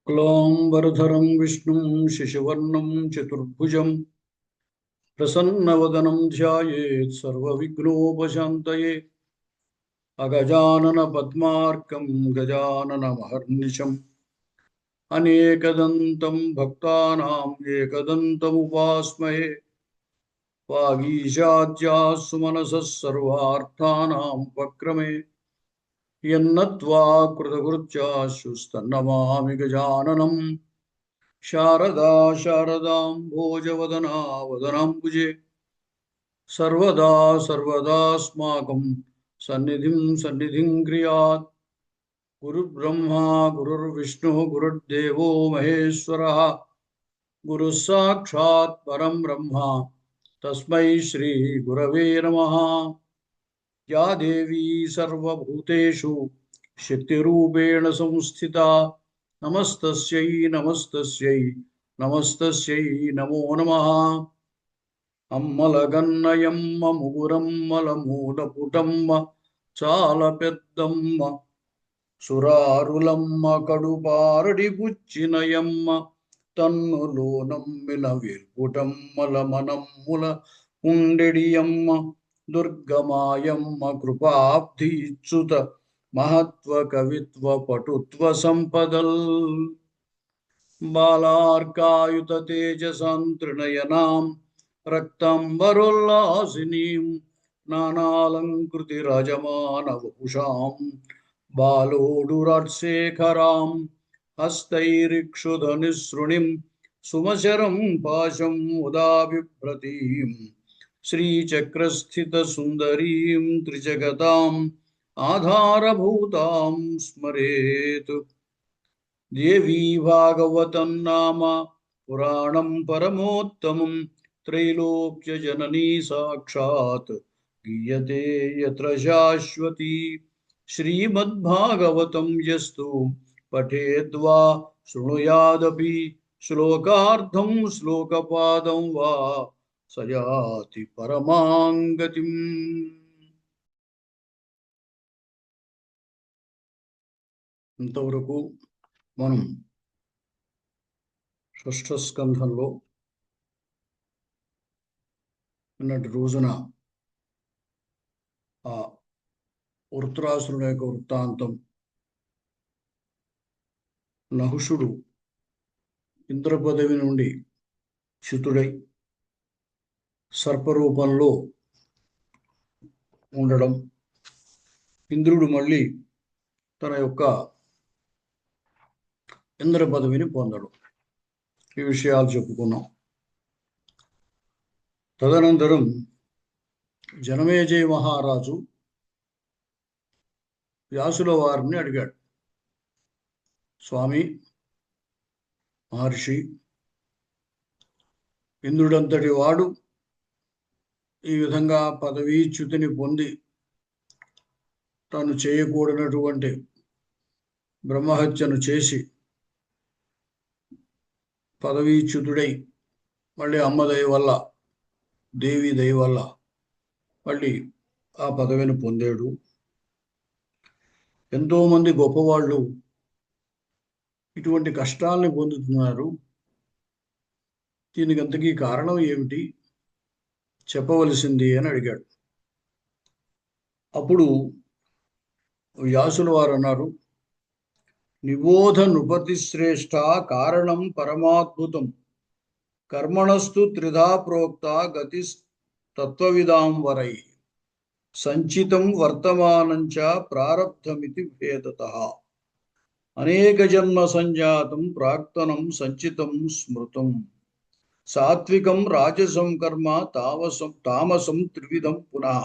क्लांबरधरं विष्णुं शशिवर्णं चतुर्भुजं प्रसन्नवदनं ध्यायेत् सर्वविघ्नोपशान्तये। अगजाननपद्मार्कं गजाननमहर्निशम् अनेकदन्तं भक्तानाम् एकदन्तमुपास्महे। वागीशाद्याः सुमनसः सर्वार्थानां उपक्रमे यन्नत्वा कृतकृत्याश्रुस्तन्नमामि गजाननम्। शारदा शारदां भोजवदना वदनाम्बुजे सर्वदा सर्वदास्माकं सन्निधिं क्रियात्। गुरुर्ब्रह्मा गुरुर्विष्णुः गुरुर्देवो महेश्वरः गुरुः साक्षात् परं ब्रह्म तस्मै श्री गुरवे नमः। या देवी सर्वभूतेषु शक्तिरूपेण संस्थिता नमस्तस्यै नमस्तस्यै नमस्तस्यै नमो नमः। అమ్మలగన్నయమ్మ ముగురమ్మల మూలపుటమ్మ చాలా పెద్దమ్మ సురారులమ్మ కడుపారడి పుచ్చినయమ్మ తన్నులో నమ్మిన వీర్పుటమ్మల మనమ్ముల ఉండెడియమ్మ దుర్గమాయమ్మ కృపాబ్ధి ఇచ్చుత మహత్వ కవిత్వ పటుత్వ సంపదల్ బాలార్కాయుత తేజసాంతృణయనాం రక్తాంబరోల్లాసినీం నానాలంకృతి రాజమానవపుషాం బాలోడురాట్శేఖరాం హస్తైరిక్షుధనిసృణిం సుమశరం పాశం ఉదాబిభ్రతీం శ్రీచక్రస్థిత సుందరీం త్రిజగతాం ఆధారభూతాం స్మరేత్। దేవీ భాగవతం నామ పురాణం పరమోత్తమం त्रैलोक्य जननी साक्षात् गीयते यत्र शाश्वती। श्रीमद्भागवतं यस्तु पठेद्वा शृणुयादपि श्लोकार्धं श्लोकपादं वा स याति परमां गतिम्। ఇంతవరకు మనం షష్ఠ స్కంధంలో నిన్నటి రోజున ఆ వృత్రాసురుని యొక్క వృత్తాంతం, నహుషుడు ఇంద్ర పదవి నుండి చ్యుతుడై సర్పరూపంలో ఉండడం, ఇంద్రుడు మళ్ళీ తన యొక్క ఇంద్ర పదవిని పొందడం, ఈ విషయాలు చెప్పుకున్నాం. తదనంతరం జనమేజయ మహారాజు వ్యాసుల వారిని అడిగాడు, స్వామి మహర్షి, ఇంద్రుడంతటి వాడు ఈ విధంగా పదవీచ్యుతిని పొంది తాను చేయకూడనటువంటి బ్రహ్మహత్యను చేసి పదవీచ్యుతుడై మళ్ళీ అమ్మ దయ వల్ల, దేవి దయ వల్ల మళ్ళీ ఆ పదవిని పొందాడు. ఎంతోమంది గొప్పవాళ్ళు ఇటువంటి కష్టాలని పొందుతున్నారు, దీనికి అంతకీ కారణం ఏమిటి చెప్పవలసింది అని అడిగాడు. అప్పుడు వ్యాసుల వారు అన్నారు, నిబోధ నృపతిశ్రేష్ఠ కారణం పరమాద్భుతం కర్మణస్తు త్రిధా ప్రోక్త గతి తత్వవిదాం వరై సంచితం వర్తమానంచ ప్రారబ్ధమితి భేదతః అనేక జన్మ సంజాతం ప్రాక్తనం సంచితం స్మృతం సాత్వికం రాజసం కర్మ తామసం త్రివిధం పునః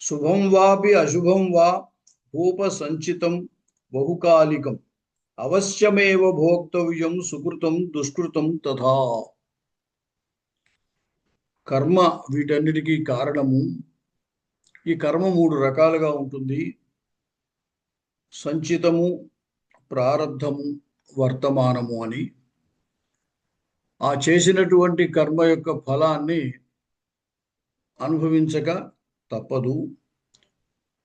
శుభం వాపి అశుభం వా భూప సంచితం బహుకాలికం అవశ్యమేవ భోక్తవ్యం సుకృతం దుష్కృతం తథా. కర్మ వీటన్నిటికీ కారణము. ఈ కర్మ 3 రకాలుగా ఉంటుంది: సంచితము, ప్రారబ్ధము, వర్తమానము అని. ఆ చేసినటువంటి కర్మ యొక్క ఫలాన్ని అనుభవించక తప్పదు.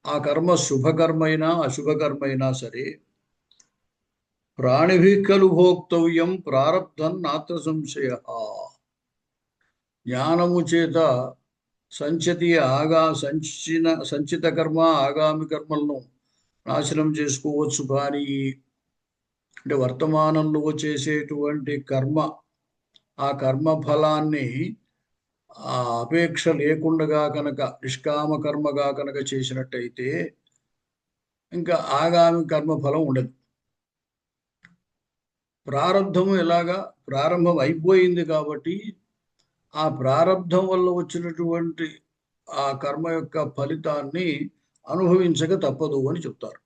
ఆ కర్మ శుభకర్మైనా అశుభకర్మైనా సరే ప్రాణిభిః ఖలు భోక్తవ్యం ప్రారబ్ధం నాత్ర సంశయ. జ్ఞానము చేత సంచిత కర్మ ఆగామి కర్మలను నాశనం చేసుకోవచ్చు. కానీ అంటే వర్తమానంలో చేసేటువంటి కర్మ, ఆ కర్మ ఫలాన్ని ఆ అపేక్ష లేకుండా కనుక నిష్కామ కర్మగా కనుక చేసినట్టయితే ఇంకా ఆగామి కర్మ ఫలం ఉండదు. ప్రారంధము ఎలాగా ప్రారంభం అయిపోయింది కాబట్టి ఆ ప్రారంధం వల్ల వచ్చినటువంటి ఆ కర్మ యొక్క ఫలితాన్ని అనుభవించక తప్పదు అని చెప్తారు.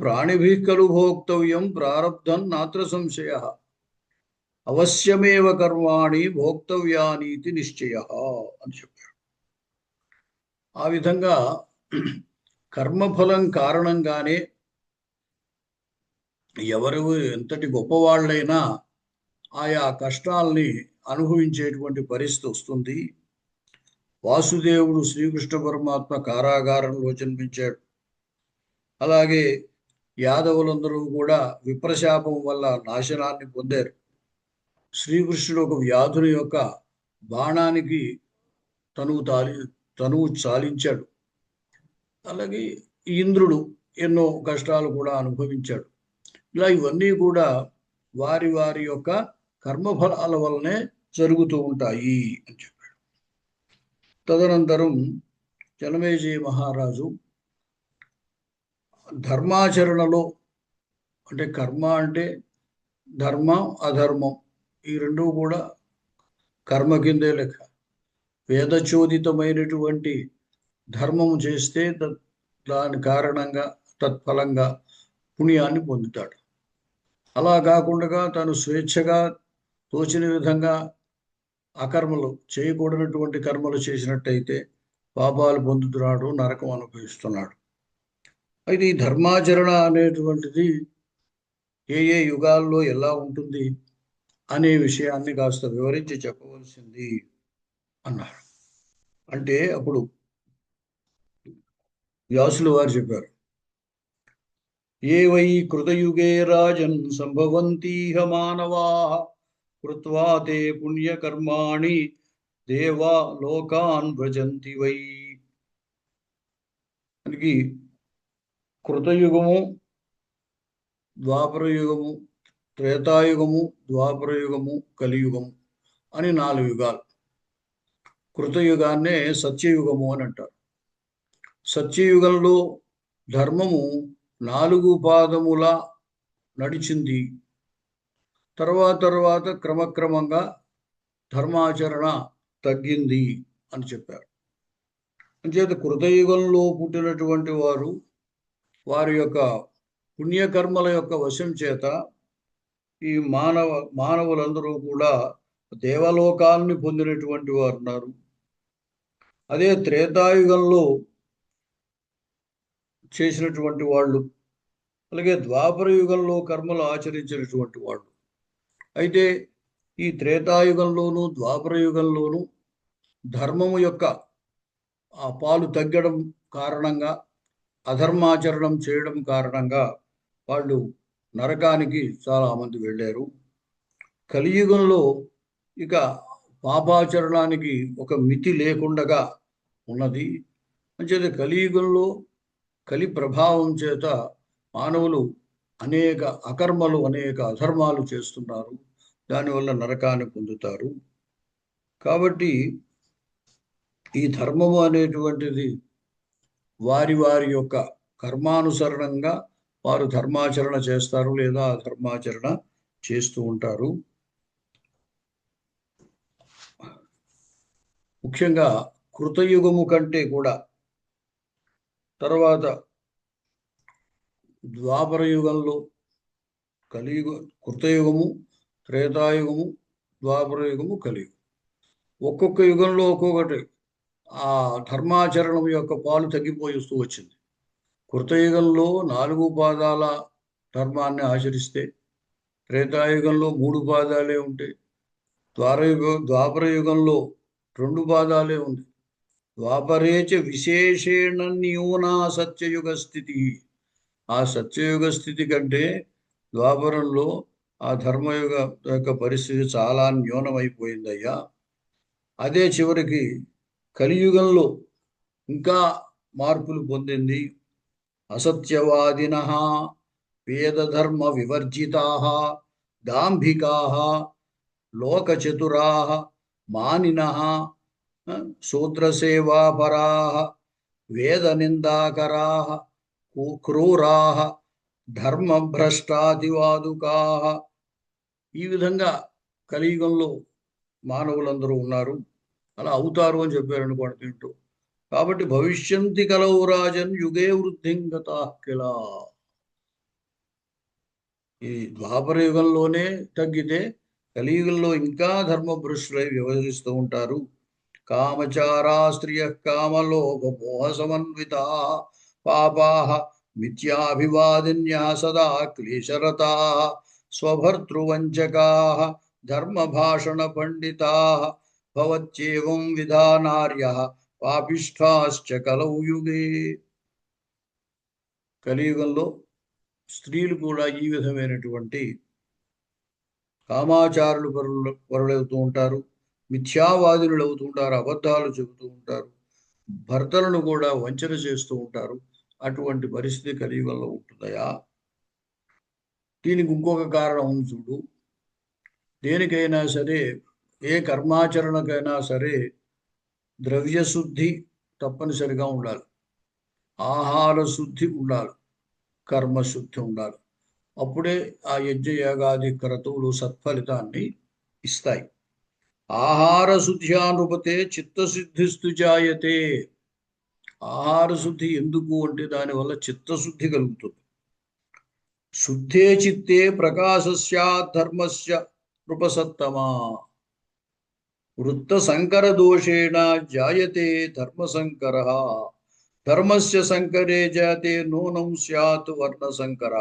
ప్రాణిభిః ఖలు భోక్తవ్యం ప్రారబ్ధం నాత్ర సంశయ అవశ్యమేవ కర్మాణి భోక్తవ్యానీతి నిశ్చయ అని చెప్పారు. ఆ విధంగా కర్మఫలం కారణంగానే ఎవరు ఎంతటి గొప్పవాళ్ళైనా ఆయా కష్టాల్ని అనుభవించేటువంటి పరిస్థితి వస్తుంది. వాసుదేవుడు శ్రీకృష్ణ పరమాత్మ కారాగారంలో జన్మించాడు. అలాగే యాదవులందరూ కూడా విప్రశాపం వల్ల నాశనాన్ని పొందారు. శ్రీకృష్ణుడు ఒక వ్యాధుని యొక్క బాణానికి తనువు చాలించాడు. అలాగే ఇంద్రుడు ఎన్నో కష్టాలు కూడా అనుభవించాడు. ఇలా ఇవన్నీ కూడా వారి వారి యొక్క కర్మఫలాల వల్లనే జరుగుతూ ఉంటాయి అని చెప్పాడు. తదనంతరం జనమేజయ మహారాజు ధర్మాచరణలో, అంటే కర్మ అంటే ధర్మం అధర్మం ఈ రెండూ కూడా కర్మ కిందే లెక్క. వేదచోదితమైనటువంటి ధర్మము చేస్తే దాని కారణంగా తత్ఫలంగా పుణ్యాన్ని పొందుతాడు. అలా కాకుండా తను స్వేచ్ఛగా తోచిన విధంగా అకర్మలు చేయకూడనటువంటి కర్మలు చేసినట్టయితే పాపాలు పొందుతున్నాడు, నరకం అనుభవిస్తున్నాడు. అయితే ఈ ధర్మాచరణ అనేటువంటిది ఏ ఏ యుగాల్లో ఎలా ఉంటుంది అనే విషయాన్ని కాస్త వివరించి చెప్పవలసింది అన్నారు. అంటే అప్పుడు వ్యాసులు వారు చెప్పారు, ఏ వై కృతయుగే రాజన్ సంభవంతీహ మానవా కృత్వా తే పుణ్యకర్మాణి దేవా లోకాన్ భజంతి వై. మనకి కృతయుగము, ద్వాపరయుగము, త్రేతాయుగము, ద్వాపరయుగము, కలియుగము అని 4 యుగాలు. కృతయుగాన్నే సత్యయుగము అని అంటారు. సత్యయుగంలో ధర్మము 4 పాదముల నడిచింది. తర్వాత క్రమక్రమంగా ధర్మాచరణ తగ్గింది అని చెప్పారు. అంచేత కృతయుగంలో పుట్టినటువంటి వారు వారి యొక్క పుణ్యకర్మల యొక్క వశం చేత ఈ మానవులందరూ కూడా దేవలోకాల్ని పొందినటువంటి వారు ఉన్నారు. అదే త్రేతాయుగంలో చేసినటువంటి వాళ్ళు, అలాగే ద్వాపర యుగంలో కర్మలు ఆచరించినటువంటి వాళ్ళు. అయితే ఈ త్రేతాయుగంలోనూ ద్వాపర యుగంలోనూ ధర్మము యొక్క ఆ పాలు తగ్గడం కారణంగా, అధర్మాచరణం చేయడం కారణంగా వాళ్ళు నరకానికి చాలామంది వెళ్ళారు. కలియుగంలో ఇక పాపాచరణానికి ఒక మితి లేకుండా ఉన్నది. అంచేత కలియుగంలో కలి ప్రభావం చేత మానవులు అనేక అకర్మలు, అనేక అధర్మాలు చేస్తున్నారు. దానివల్ల నరకాన్ని పొందుతారు. కాబట్టి ఈ ధర్మము అనేటువంటిది వారి వారి యొక్క కర్మానుసరణంగా వారు ధర్మాచరణ చేస్తారు లేదా అధర్మాచరణ చేస్తూ ఉంటారు. ముఖ్యంగా కృతయుగము కంటే కూడా తర్వాత ద్వాపర యుగంలో కృతయుగము, త్రేతాయుగము, ద్వాపర యుగము, కలియుగం, ఒక్కొక్క యుగంలో ఒక్కొక్కటి ఆ ధర్మాచరణం యొక్క పాలు తగ్గిపోయిస్తూ వచ్చింది. కృతయుగంలో 4 పాదాల ధర్మాన్ని ఆచరిస్తే త్రేతాయుగంలో 3 పాదాలే ఉంటాయి. ద్వాపర యుగంలో 2 పాదాలే ఉంది. ద్వాపరేచ విశేషేణ న్యూనా సత్యయుగ స్థితి. ఆ సత్యయుగ స్థితి కంటే ద్వాపరంలో ఆ ధర్మయుగ యొక్క పరిస్థితి చాలా న్యూనమైపోయిందయ్యా. అదే చివరికి కలియుగంలో ఇంకా మార్పులు పొందింది. అసత్యవాదిన వేదధర్మ వివర్జితా దాంభికా లోకచతురా మానిన శూద్రసేవాపరా వేదనిందాకరా క్రూరా ధర్మభ్రష్టాదివాదుకా. ఈ విధంగా కలియుగంలో మానవులందరూ ఉన్నారు. అలా అవుతారు అని చెప్పారు అనుకోండి తింటూ. కాబట్టి భవిష్యంతి కలవు రాజన్ యుగే వృద్ధింగతా కిలా. ఈ ద్వాపర యుగంలోనే తగ్గితే కలియుగంలో ఇంకా ధర్మభ్రష్టులై వ్యవహరిస్తూ ఉంటారు. కామచారా స్త్రియ కామలోభ మోహ సమన్వితా పాపా మిథ్యాభివాదిన్యా సదా క్లేశరతా స్వభర్తృవంచకా ధర్మభాషణ పండితా భవత్యేవం విధానార్య పాపిష్ఠాశ్చ కలౌ యుగే. కలియుగంలో స్త్రీలు కూడా ఈ విధమైనటువంటి కామాచారులు పరులవుతూ ఉంటారు, మిథ్యావాదులు అవుతూ ఉంటారు, అబద్ధాలు చెబుతూ ఉంటారు, భర్తలను కూడా వంచన చేస్తూ ఉంటారు. అటువంటి పరిస్థితి కలియుగంలో ఉంటుందయా. దీనికి ఇంకొక కారణం ఉంది చూడు. దేనికైనా సరే, ఏ కర్మాచరణకైనా సరే ద్రవ్యశుద్ధి తప్పనిసరిగా ఉండాలి, ఆహార శుద్ధి ఉండాలి, కర్మశుద్ధి ఉండాలి. అప్పుడే ఆ యజ్ఞయాగాది క్రతువులు సత్ఫలితాన్ని ఇస్తాయి. ఆహార శుద్ధ్యానుపతే చిత్తశుద్ధిస్తు జాయతే. ఆహార శుద్ధి ఎందుకు అంటే దానివల్ల చిత్తశుద్ధి కలుగుతుంది. శుద్ధే చిత్తే ప్రకాశస్యాద్ధర్మస్య నృపసత్తమా. వృత్త సంకర దోషేణ జాయతే ధర్మసంకర. ధర్మస్య సంకరే జాతే నూనం స్యాత్ వర్ణ సంకర.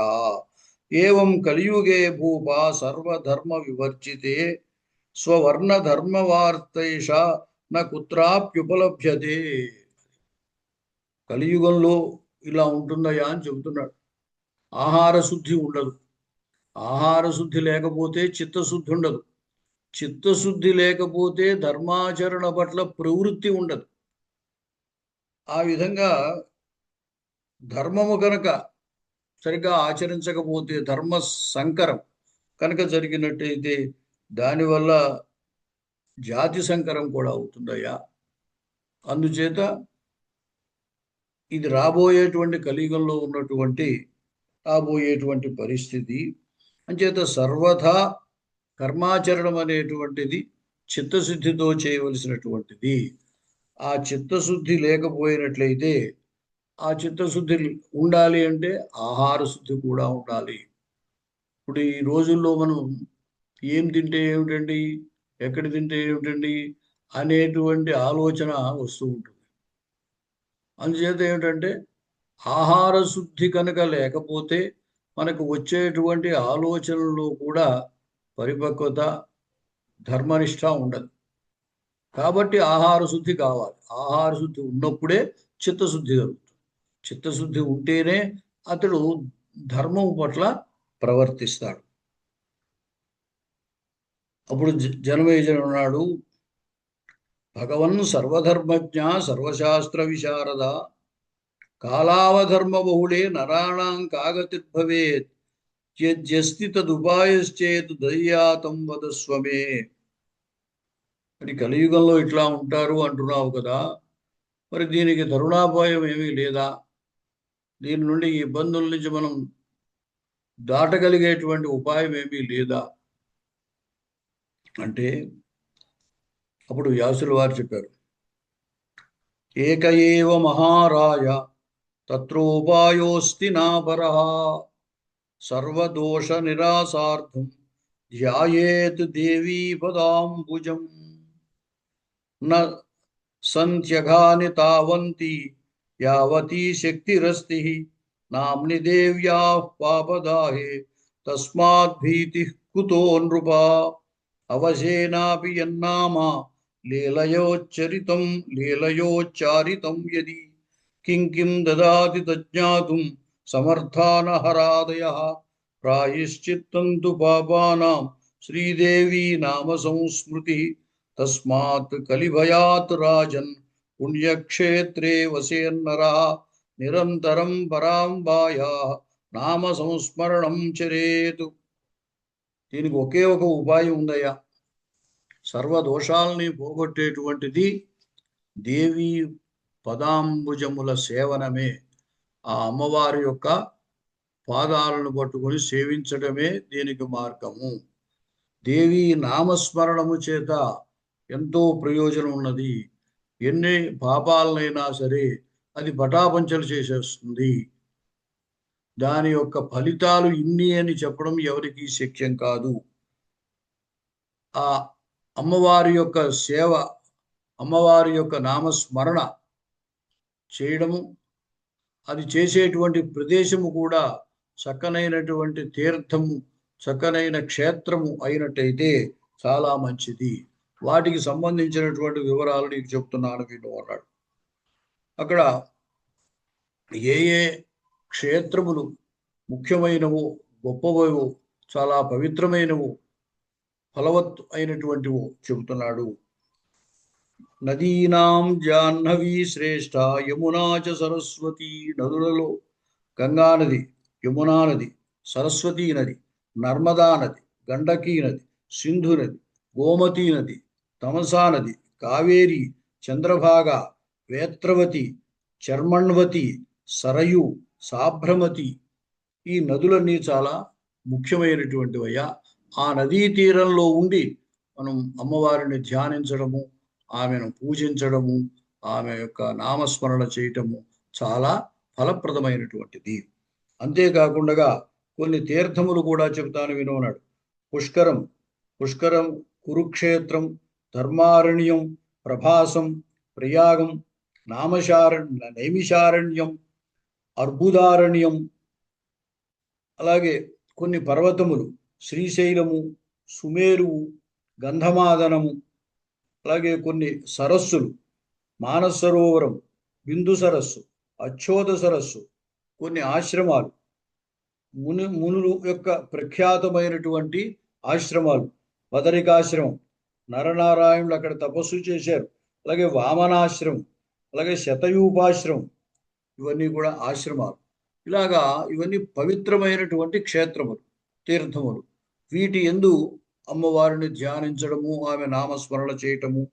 ఏవం కలియుగే భూప సర్వధర్మ వివర్జితే స్వవర్ణ ధర్మవార్తైష న కుత్రాప్యుపలభ్యతే. కలియుగంలో ఇలా ఉంటుందయా అని చెబుతున్నాడు. ఆహార శుద్ధి ఉండదు. ఆహార శుద్ధి లేకపోతే చిత్తశుద్ధి ఉండదు. చిత్తశుద్ధి లేకపోతే ధర్మాచరణ పట్ల ప్రవృత్తి ఉండదు. ఆ విధంగా ధర్మము కనుక సరిగ్గా ఆచరించకపోతే, ధర్మ సంకరం కనుక జరిగినట్టయితే దానివల్ల జాతి సంకరం కూడా అవుతుందయ్యా. అందుచేత ఇది రాబోయేటువంటి కలియుగంలో ఉన్నటువంటి రాబోయేటువంటి పరిస్థితి. అంచేత సర్వథా కర్మాచరణం అనేటువంటిది చిత్తశుద్ధితో చేయవలసినటువంటిది. ఆ చిత్తశుద్ధి లేకపోయినట్లయితే, ఆ చిత్తశుద్ధి ఉండాలి అంటే ఆహార శుద్ధి కూడా ఉండాలి. ఇప్పుడు ఈ రోజుల్లో మనం ఏం తింటే ఏమిటండి, ఎక్కడ తింటే ఏమిటండి అనేటువంటి ఆలోచన వస్తూ ఉంటుంది. అందుచేత ఏమిటంటే ఆహార శుద్ధి కనుక లేకపోతే మనకు వచ్చేటువంటి ఆలోచనల్లో కూడా పరిపక్వత, ధర్మనిష్ట ఉండదు. కాబట్టి ఆహార శుద్ధి కావాలి. ఆహార శుద్ధి ఉన్నప్పుడే చిత్తశుద్ధి కలుగుతుంది. చిత్తశుద్ధి ఉంటేనే అతడు ధర్మం పట్ల ప్రవర్తిస్తాడు. అప్పుడు జనమేజయుడు ఉన్నాడు, భగవన్ సర్వధర్మజ్ఞ సర్వశాస్త్ర విశారద కాలావధర్మ బహుళే నరాణాం కాగతిర్భవేత్ యజ్జస్తి తదుపాయశ్చేత్ దయ్యాతం వదస్వమే. మరి కలియుగంలో ఇట్లా ఉంటారు అంటున్నావు కదా, మరి దీనికి తరుణాపాయం ఏమీ లేదా? దీని నుండి ఈ ఇబ్బందుల నుంచి మనం దాటగలిగేటువంటి ఉపాయం ఏమీ లేదా అంటే, అప్పుడు వ్యాసులు వారు చెప్పారు, ఏక ఏవ మహారాయ తత్రోపాయోస్తి నాపరః సర్వదోష నిరాసార్థం ధ్యాయేత్ దేవీ పదాంబుజం న సంత్యఘాని తావంతి యావతీ శక్తిరస్తి నామ్ని దేవ్యాః పాపదాహే తస్మాత్ భీతిః కుతో నృపా అవశేనాపి యన్నామ లీలయోచ్చారితం యది కిం కిం దదాతి తజ్ఞాతుం సమర్థాన హరాదయః ప్రాయశ్చిత్తం తు పాపానాం శ్రీదేవి నామ సంస్మృతి తస్మాత్ కలిభయాత్ రాజన్ పుణ్యక్షేత్రే వసేన్నరః నిరంతరం పరాంబాయా నామ సంస్మరణం చరేతు. దీనికి ఒకే ఒక ఉపాయం ఉందయ్యా. సర్వదోషాలని పోగొట్టేటువంటిది దేవి పదాంబుజముల సేవనమే. ఆ అమ్మవారి యొక్క పాదాలను పట్టుకొని సేవించడమే దీనికి మార్గము. దేవి నామస్మరణము చేత ఎంతో ప్రయోజనం ఉన్నది. ఎన్ని పాపాలనైనా సరే అది పటాపంచలు చేసేస్తుంది. దాని యొక్క ఫలితాలు ఇన్ని అని చెప్పడం ఎవరికీ శక్యం కాదు. ఆ అమ్మవారి యొక్క సేవ, అమ్మవారి యొక్క నామస్మరణ చేయడము, అది చేసేటువంటి ప్రదేశము కూడా చక్కనైనటువంటి తీర్థము, చక్కనైన క్షేత్రము అయినట్టయితే చాలా మంచిది. వాటికి సంబంధించినటువంటి వివరాలు నీకు చెప్తున్నాను విను అన్నాడు. అక్కడ ఏ ఏ క్షేత్రములు ముఖ్యమైనవో, గొప్పవో, చాలా పవిత్రమైనవో, ఫలవత్ అయినటువంటివో చెబుతున్నాడు. నదీనాం జాహ్నవీ శ్రేష్ఠ యమునా చ సరస్వతి. నదులలో గంగా నది, యమునా నది, సరస్వతీ నది, నర్మదా నది, గండకీ నది, సింధు నది, గోమతీ నది, తమసా నది, కావేరి, చంద్రభాగ, వేత్రవతి, చర్మణ్వతి, సరయు, సాభ్రమతి. ఈ నదులన్నీ చాలా ముఖ్యమైనటువంటివయ్యా. ఆ నదీ తీరంలో ఉండి మనం అమ్మవారిని ధ్యానించడము, ఆమెను పూజించడము, ఆమె యొక్క నామస్మరణ చేయటము చాలా ఫలప్రదమైనటువంటిది. అంతేకాకుండా కొన్ని తీర్థములు కూడా చెబుతాను వినోనాడు. పుష్కరం, పుష్కరం, కురుక్షేత్రం, ధర్మారణ్యం, ప్రభాసం, ప్రయాగం, నైమిషారణ్యం, అర్బుదారణ్యం, అలాగే కొన్ని పర్వతములు, శ్రీశైలము, సుమేరువు, గంధమాదనము, అలాగే కొన్ని సరస్సులు, మానస సరోవరం, బిందు సరస్సు, అచ్చోద సరస్సు, కొన్ని ఆశ్రమాలు, మునులు యొక్క ప్రఖ్యాతమైనటువంటి ఆశ్రమాలు, బదరికాశ్రమం, నరనారాయణులు అక్కడ తపస్సు చేశారు, అలాగే వామనాశ్రమం, అలాగే శతయూపాశ్రమం, ఇవన్నీ కూడా ఆశ్రమాలు. ఇలాగా ఇవన్నీ పవిత్రమైనటువంటి క్షేత్రములు, తీర్థములు. వీటి యందు అమ్మవారిని ధ్యానించడము, ఆమె నామస్మరణ చేయటము,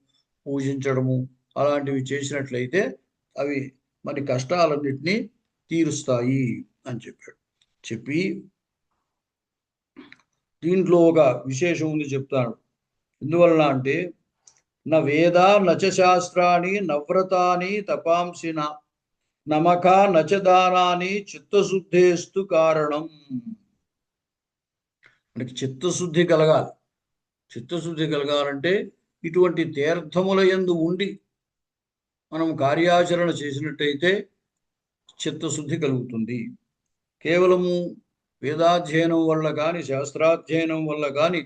పూజించడము అలాంటివి చేసినట్లయితే అవి మన కష్టాలన్నింటినీ తీరుస్తాయి అని చెప్పాడు. చెప్పి దీంట్లో ఒక విశేషం ఉంది చెప్తాను. ఎందువలన అంటే న వేద నచ శాస్త్రాన్ని నవ్రతాని తపాంసిన నమక నచదానాన్ని చిత్తశుద్ధేస్తు కారణం. మనకి చిత్తశుద్ధి కలగాలి. చిత్తశుద్ధి కలగాలంటే ఇటువంటి తీర్థముల యందు ఉండి మనం కార్యాచరణ చేసినట్టయితే చిత్తశుద్ధి కలుగుతుంది. కేవలము వేదాధ్యయనం వల్ల కానీ, శాస్త్రాధ్యయనం వల్ల కానీ,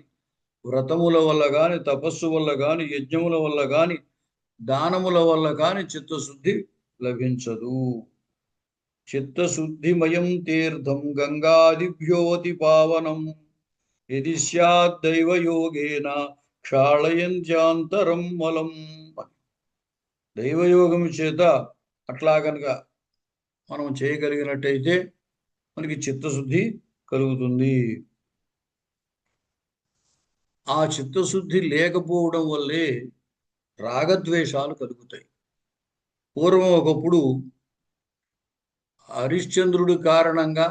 వ్రతముల వల్ల కానీ, తపస్సు వల్ల కానీ, యజ్ఞముల వల్ల కానీ, దానముల వల్ల కానీ చిత్తశుద్ధి లభించదు. చిత్తశుద్ధిమయం తీర్థం గంగాదిభ్యోతి పావనం యది స్యాద్ దైవయోగేన క్షాళయంత్యాంతరం మలం. దైవయోగం చేత అట్లా కనుక మనం చేయగలిగినట్టయితే మనకి చిత్తశుద్ధి కలుగుతుంది. ఆ చిత్తశుద్ధి లేకపోవడం వల్లే రాగద్వేషాలు కలుగుతాయి. పూర్వం ఒకప్పుడు హరిశ్చంద్రుడి కారణంగా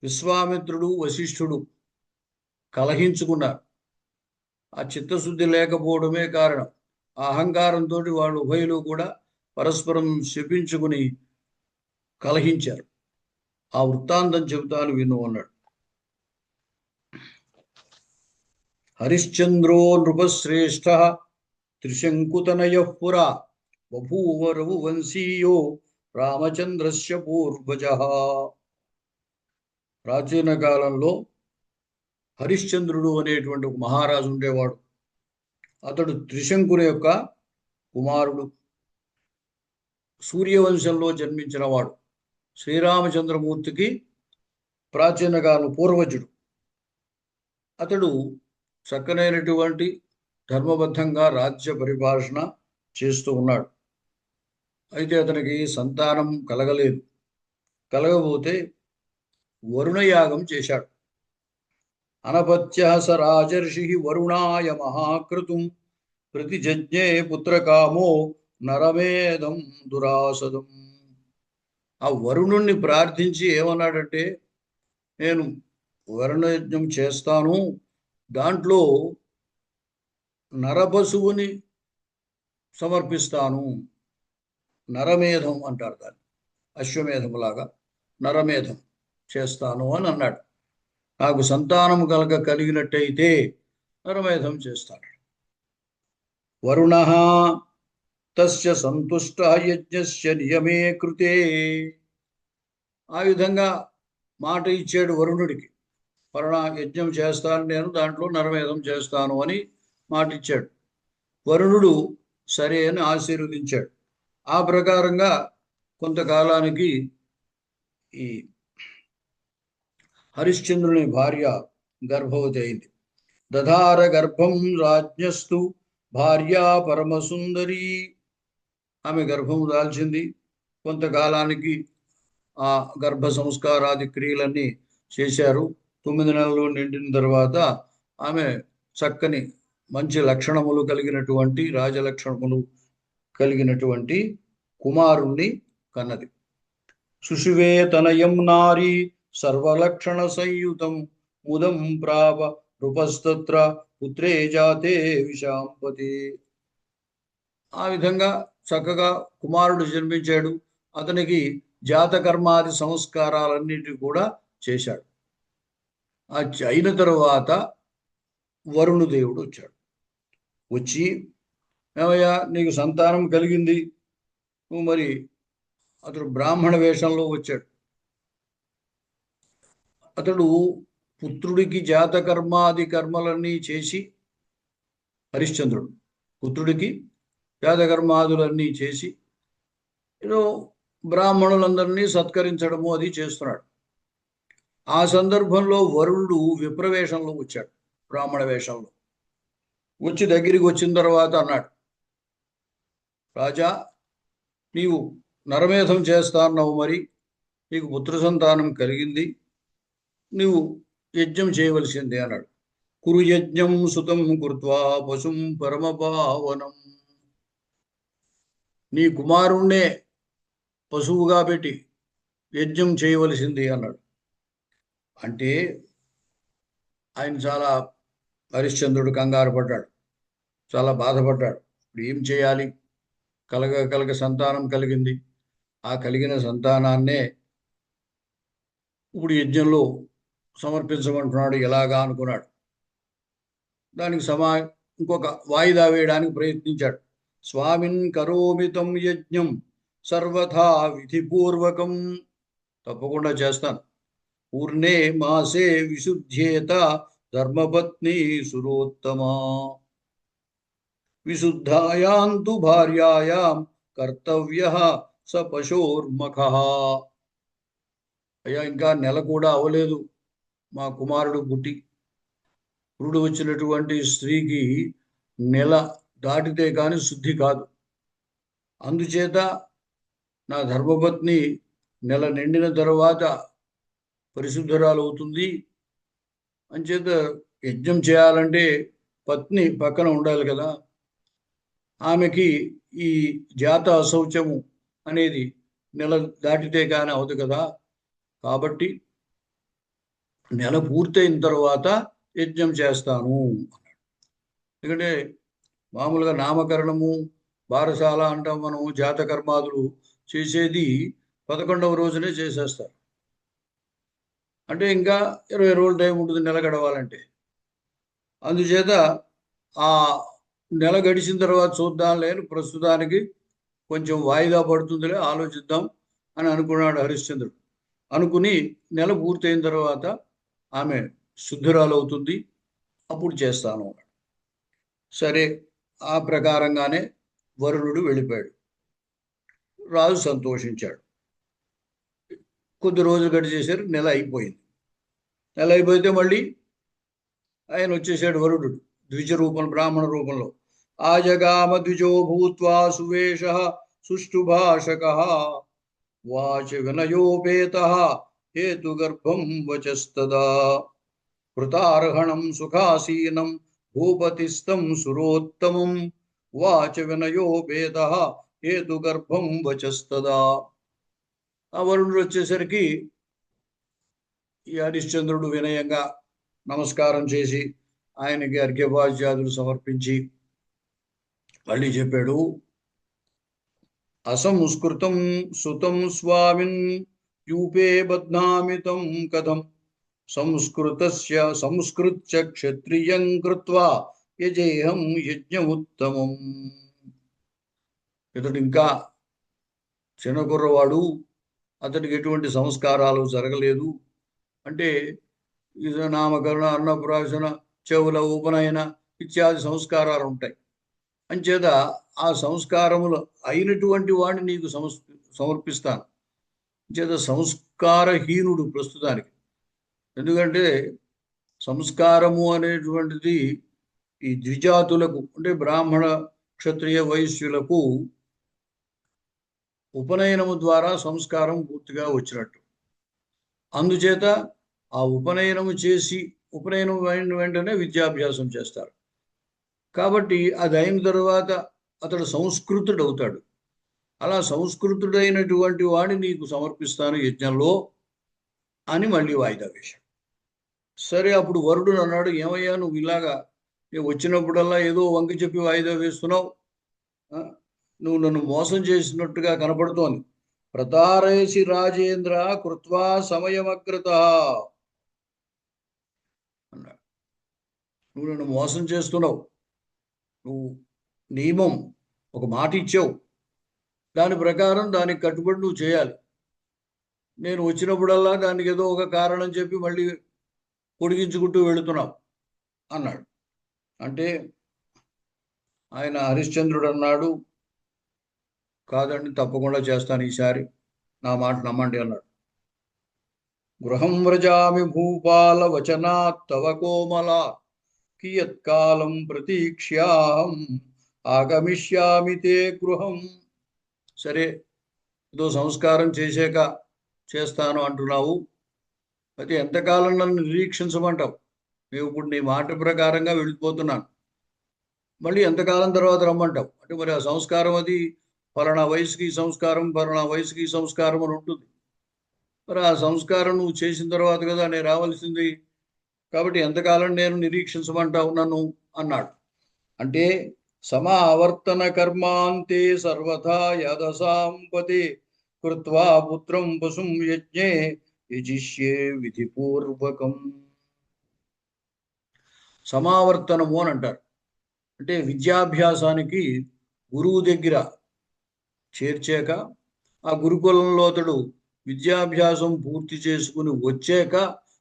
విశ్వామిత్రుడు, వశిష్ఠుడు కలహించుకున్నారు. ఆ చిత్తశుద్ధి లేకపోవడమే కారణం. ఆ అహంకారంతో వాళ్ళు ఉభయులు కూడా పరస్పరం శపించుకుని కలహించారు. ఆ వృత్తాంతం చెబుతాను విను అన్నాడు. హరిశ్చంద్రో నృపశ్రేష్ఠ త్రిశంకుతనయ పురా బభూవ రఘువంశీయో రామచంద్రస్య పూర్వజ. ప్రాచీన కాలంలో హరిశ్చంద్రుడు అనేటువంటి ఒక మహారాజు ఉండేవాడు. అతడు త్రిశంకుని యొక్క కుమారుడు, సూర్యవంశంలో జన్మించిన వాడు. శ్రీరామచంద్రమూర్తికి ప్రాచీన కాలం పూర్వజుడు. అతడు చక్కనైనటువంటి ధర్మబద్ధంగా రాజ్య పరిపాలన చేస్తూ ఉన్నాడు. అయితే అతనికి సంతానం కలగలేదు. కలగబోతే వరుణయాగం చేశాడు. అనపత్య స రాజర్షి వరుణాయ మహాకృతుం ప్రతిజజ్ఞే పుత్రకామో నరమేధం దురాసదం. ఆ వరుణుణ్ణి ప్రార్థించి ఏమన్నాడంటే, నేను వరుణయజ్ఞం చేస్తాను, దాంట్లో నరపశువుని సమర్పిస్తాను. నరమేధం అంటారు దాన్ని, అశ్వమేధములాగా నరమేధం చేస్తాను అని అన్నాడు. నాకు సంతానం కలిగినట్టయితే నరమేధం చేస్తాడు. వరుణ తస్య సంతుష్ట యజ్ఞస్య నియమే కృతే. ఆ విధంగా మాట ఇచ్చాడు వరుణుడికి. వరుణ, యజ్ఞం చేస్తాను నేను, దాంట్లో నరమేధం చేస్తాను అని మాట ఇచ్చాడు. వరుణుడు సరే అని ఆశీర్వదించాడు. ఆ ప్రకారంగా కొంతకాలానికి ఈ హరిశ్చంద్రుని భార్య గర్భవతి అయింది. దధార గర్భం రాజ్ఞస్తు భార్య పరమసుందరి. ఆమె గర్భము దాల్చింది. కొంతకాలానికి ఆ గర్భ సంస్కారాది క్రియలన్నీ చేశారు. 9 నెలలు నిండిన తర్వాత ఆమె చక్కని మంచి లక్షణములు కలిగినటువంటి, రాజలక్షణములు కలిగినటువంటి కుమారుణ్ణి కన్నది. సుషువే తనయం నారీ సర్వలక్షణ సంయుతం ముదం ప్రాప నృపస్తత్ర పుత్రే జాతే విశాంపతి. ఆ విధంగా చక్కగా కుమారుడు జన్మించాడు. అతనికి జాతకర్మాది సంస్కారాలన్నిటి కూడా చేశాడు. అయిన తరువాత వరుణుదేవుడు వచ్చాడు. వచ్చి, ఏమయ్యా నీకు సంతానం కలిగింది, నువ్వు మరి, అతడు బ్రాహ్మణ వేషంలో వచ్చాడు. అతడు పుత్రుడికి జాతకర్మాది కర్మలన్నీ చేసి, హరిశ్చంద్రుడు పుత్రుడికి జాతకర్మాదులన్నీ చేసి ఏదో బ్రాహ్మణులందరినీ సత్కరించడము అది చేస్తున్నాడు. ఆ సందర్భంలో వరుణుడు విప్రవేషంలో వచ్చాడు, బ్రాహ్మణ వేషంలో వచ్చి దగ్గరికి వచ్చిన తర్వాత అన్నాడు, రాజా, నీవు నరమేధం చేస్తాన్నావు, మరి నీకు పుత్ర సంతానం కలిగింది, నీవు యజ్ఞం చేయవలసిందే అన్నాడు. కురు యజ్ఞం సుతం కృత్వా పశుం పరమపావనం. నీ కుమారుణ్ణే పశువుగా పెట్టి యజ్ఞం చేయవలసింది అన్నాడు. అంటే ఆయన చాలా, హరిశ్చంద్రుడు కంగారు పడ్డాడు, చాలా బాధపడ్డాడు. ఇప్పుడు ఏం చేయాలి? కలగ సంతానం కలిగింది. ఆ కలిగిన సంతానాన్నే ఇప్పుడు యజ్ఞంలో సమర్పించమంటున్నాడు, ఎలాగా అనుకున్నాడు. దానికి ఇంకొక వాయిదా వేయడానికి ప్రయత్నించాడు. స్వామిన్ కరోమితం యజ్ఞం సర్వథా విధిపూర్వకం. తప్పకుండా చేస్తాను. పూర్ణే మాసే విశుద్ధ్యేత ధర్మపత్ని సురోత్తమా. విశుద్ధాయాంతు భార్యాయాం కర్తవ్య స పశోర్మఖ. అయ్యా, ఇంకా నెల కూడా అవలేదు మా కుమారుడు పుట్టి. పురుడు వచ్చినటువంటి స్త్రీకి నెల దాటితే కానీ శుద్ధి కాదు. అందుచేత నా ధర్మపత్ని నెల నిండిన తర్వాత పరిశుద్ధురాలు అవుతుంది. అంచేత యజ్ఞం చేయాలంటే పత్ని పక్కన ఉండాలి కదా. ఆమెకి ఈ జాత అశౌచము అనేది నెల దాటితే కానీ అవదు కదా. కాబట్టి నెల పూర్తయిన తర్వాత యజ్ఞం చేస్తాను. ఎందుకంటే మామూలుగా నామకరణము, బారసాల అంటాం మనం, జాతకర్మాదులు చేసేది 11వ రోజునే చేసేస్తారు. అంటే ఇంకా 20 రోజులు టైం ఉంటుంది నెల గడవాలంటే. అందుచేత ఆ నెల గడిచిన తర్వాత చూద్దాం లేని, ప్రస్తుతానికి కొంచెం వాయిదా పడుతుందిలే, ఆలోచిద్దాం అని అనుకున్నాడు హరిశ్చంద్రుడు. అనుకుని నెల పూర్తయిన తర్వాత ఆమె శుద్ధురాలవుతుంది, అప్పుడు చేస్తాను. సరే, ఆ ప్రకారంగానే వరుణుడు వెళ్ళిపోయాడు. రాజు సంతోషించాడు. కొద్ది రోజులు గడిచేసరికి నెల అయిపోయింది. నెల అయిపోతే మళ్ళీ ఆయన వచ్చేసాడు వరుడు ద్విజ రూపం, బ్రాహ్మణ రూపంలో. ఆజగామ ద్విజో భూత్వా సువేష సుష్ఠుభాషక వాచ వినయోపేత హేతుగర్భం వచస్తదా కృతార్హణం సుఖాసీనం భూపతిస్తం సురోత్తమం వాచ వినయోపేత హేతుగర్భం వచస్తదా. ఆ వరుణుడు వచ్చేసరికి ఈ హరిశ్చంద్రుడు వినయంగా నమస్కారం చేసి ఆయనకి అర్ఘ్యపాద్యాదులు సమర్పించి మళ్ళీ చెప్పాడు, అసంస్కృతం సుతం స్వామిన్ యూపే బధ్నామితం కథం సంస్కృత్య క్షత్రియం కృత్వా యజేహం యజ్ఞముత్తమం. ఇతడు ఇంకా చిన్న కుర్రవాడు, అతడికి ఎటువంటి సంస్కారాలు జరగలేదు. అంటే ఇది నామకరణ, అన్నప్రాశన, చెవుల ఉపనయన ఇత్యాది సంస్కారాలు ఉంటాయి. అంచేత ఆ సంస్కారములు అయినటువంటి వాడిని నీకు సమర్పిస్తాను. అంచేత సంస్కారహీనుడు ప్రస్తుతానికి. ఎందుకంటే సంస్కారము అనేటువంటిది ఈ ద్విజాతులకు, అంటే బ్రాహ్మణ క్షత్రియ వైశ్యులకు ఉపనయనము ద్వారా సంస్కారం పూర్తిగా వచ్చినట్టు. అందుచేత ఆ ఉపనయనము చేసి, ఉపనయనం అయిన వెంటనే విద్యాభ్యాసం చేస్తారు. కాబట్టి అది అయిన తర్వాత అతడు సంస్కృతుడు అవుతాడు. అలా సంస్కృతుడైనటువంటి వాడిని నీకు సమర్పిస్తాను యజ్ఞంలో అని మళ్ళీ వాయిదా వేశాడు. సరే, అప్పుడు వరుడు అన్నాడు, ఏమయ్యా నువ్వు ఇలాగా వచ్చినప్పుడల్లా ఏదో వంక చెప్పి వాయిదా వేస్తున్నావు, నువ్వు నన్ను మోసం చేసినట్టుగా కనపడుతోంది. ప్రతారేసి రాజేంద్ర కృత్వా సమయమగ్రత అన్నాడు. నువ్వు నన్ను మోసం చేస్తున్నావు. నువ్వు నియమం, ఒక మాట ఇచ్చావు, దాని ప్రకారం దానికి కట్టుబడి నువ్వు చేయాలి. నేను వచ్చినప్పుడల్లా దానికి ఏదో ఒక కారణం చెప్పి మళ్ళీ పొడిగించుకుంటూ వెళుతున్నావు అన్నాడు. అంటే ఆయన హరిశ్చంద్రుడు అన్నాడు, కాదండి, తప్పకుండా చేస్తాను, ఈసారి నా మాట నమ్మండి అన్నాడు. గృహం వ్రజామి భూపాల వచనాత్ తవ కోమల కియత్కాలం ప్రతీక్ష్యాహం ఆగమిష్యామి తే గృహం. సరే, ఏదో సంస్కారం చేశాక చేస్తాను అంటున్నావు, అయితే ఎంతకాలం నన్ను నిరీక్షించమంటావు? మేము ఇప్పుడు నీ మాట ప్రకారంగా వెళ్ళిపోతున్నాను, మళ్ళీ ఎంతకాలం తర్వాత రమ్మంటావు? అంటే మరి ఆ సంస్కారం అది ఫలానా వయసుకి సంస్కారం, ఫలానా వయసుకి సంస్కారం అని ఉంటుంది. మరి ఆ సంస్కారం నువ్వు చేసిన తర్వాత కదా నేను రావాల్సింది. కాబట్టి ఎంతకాలం నేను నిరీక్షించమంటావు నన్ను అన్నాడు. అంటే సమావర్తన కర్మాంతే సర్వథా యదసాంపతే కృత్వా పుత్రం పశుం యజ్ఞే యజిష్యే విధిపూర్వకం. సమావర్తనము అని అంటారు. అంటే విద్యాభ్యాసానికి గురువు దగ్గర చేర్చాక, ఆ గురుకులంలో అతడు విద్యాభ్యాసం పూర్తి చేసుకుని వచ్చాక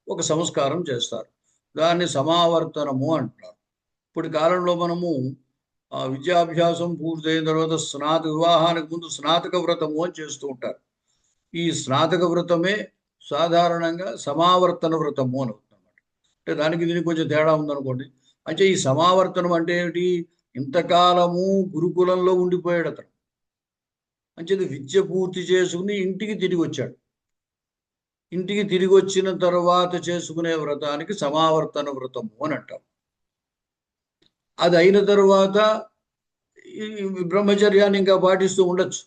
ఒక సంస్కారం చేస్తారు. దాన్ని సమావర్తనము అంటారు. ఇప్పటి కాలంలో మనము ఆ విద్యాభ్యాసం పూర్తయిన తర్వాత వివాహానికి ముందు స్నాతక వ్రతము అని చేస్తూ ఉంటారు. ఈ స్నాతక వ్రతమే సాధారణంగా సమావర్తన వ్రతము అని అవుతుంది. అంటే దానికి దీనికి కొంచెం తేడా ఉందనుకోండి. అంటే ఈ సమావర్తనం అంటే ఏమిటి? ఇంతకాలము గురుకులంలో ఉండిపోయాడు అతను. అంచేది విద్య పూర్తి చేసుకుని ఇంటికి తిరిగి వచ్చాడు. ఇంటికి తిరిగి వచ్చిన తర్వాత చేసుకునే వ్రతానికి సమావర్తన వ్రతము అని అంటాం. అది అయిన తర్వాత ఈ బ్రహ్మచర్యాన్ని ఇంకా పాటిస్తూ ఉండొచ్చు.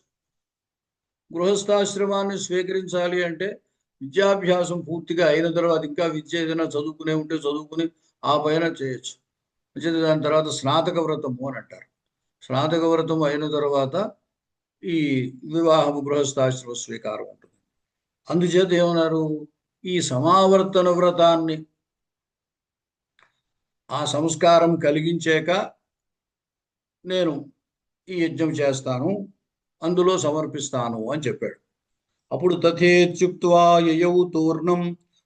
గృహస్థాశ్రమాన్ని స్వీకరించాలి అంటే విద్యాభ్యాసం పూర్తిగా అయిన తర్వాత ఇంకా విద్య ఏదైనా చదువుకునే ఉంటే చదువుకుని ఆ పైన చేయొచ్చు. దాని తర్వాత స్నాతక వ్రతము అని అంటారు. స్నాతక వ్రతం అయిన తర్వాత ఈ వివాహము, గృహస్థాశ్రమ స్వీకారం ఉంటుంది. అందుచేత ఏమన్నారు, ఈ సమావర్తన వ్రతాన్ని ఆ సంస్కారం కలిగించాక నేను ఈ యజ్ఞం చేస్తాను, అందులో సమర్పిస్తాను అని చెప్పాడు. అప్పుడు తథేత్యుక్త్వా యయౌ తూర్ణం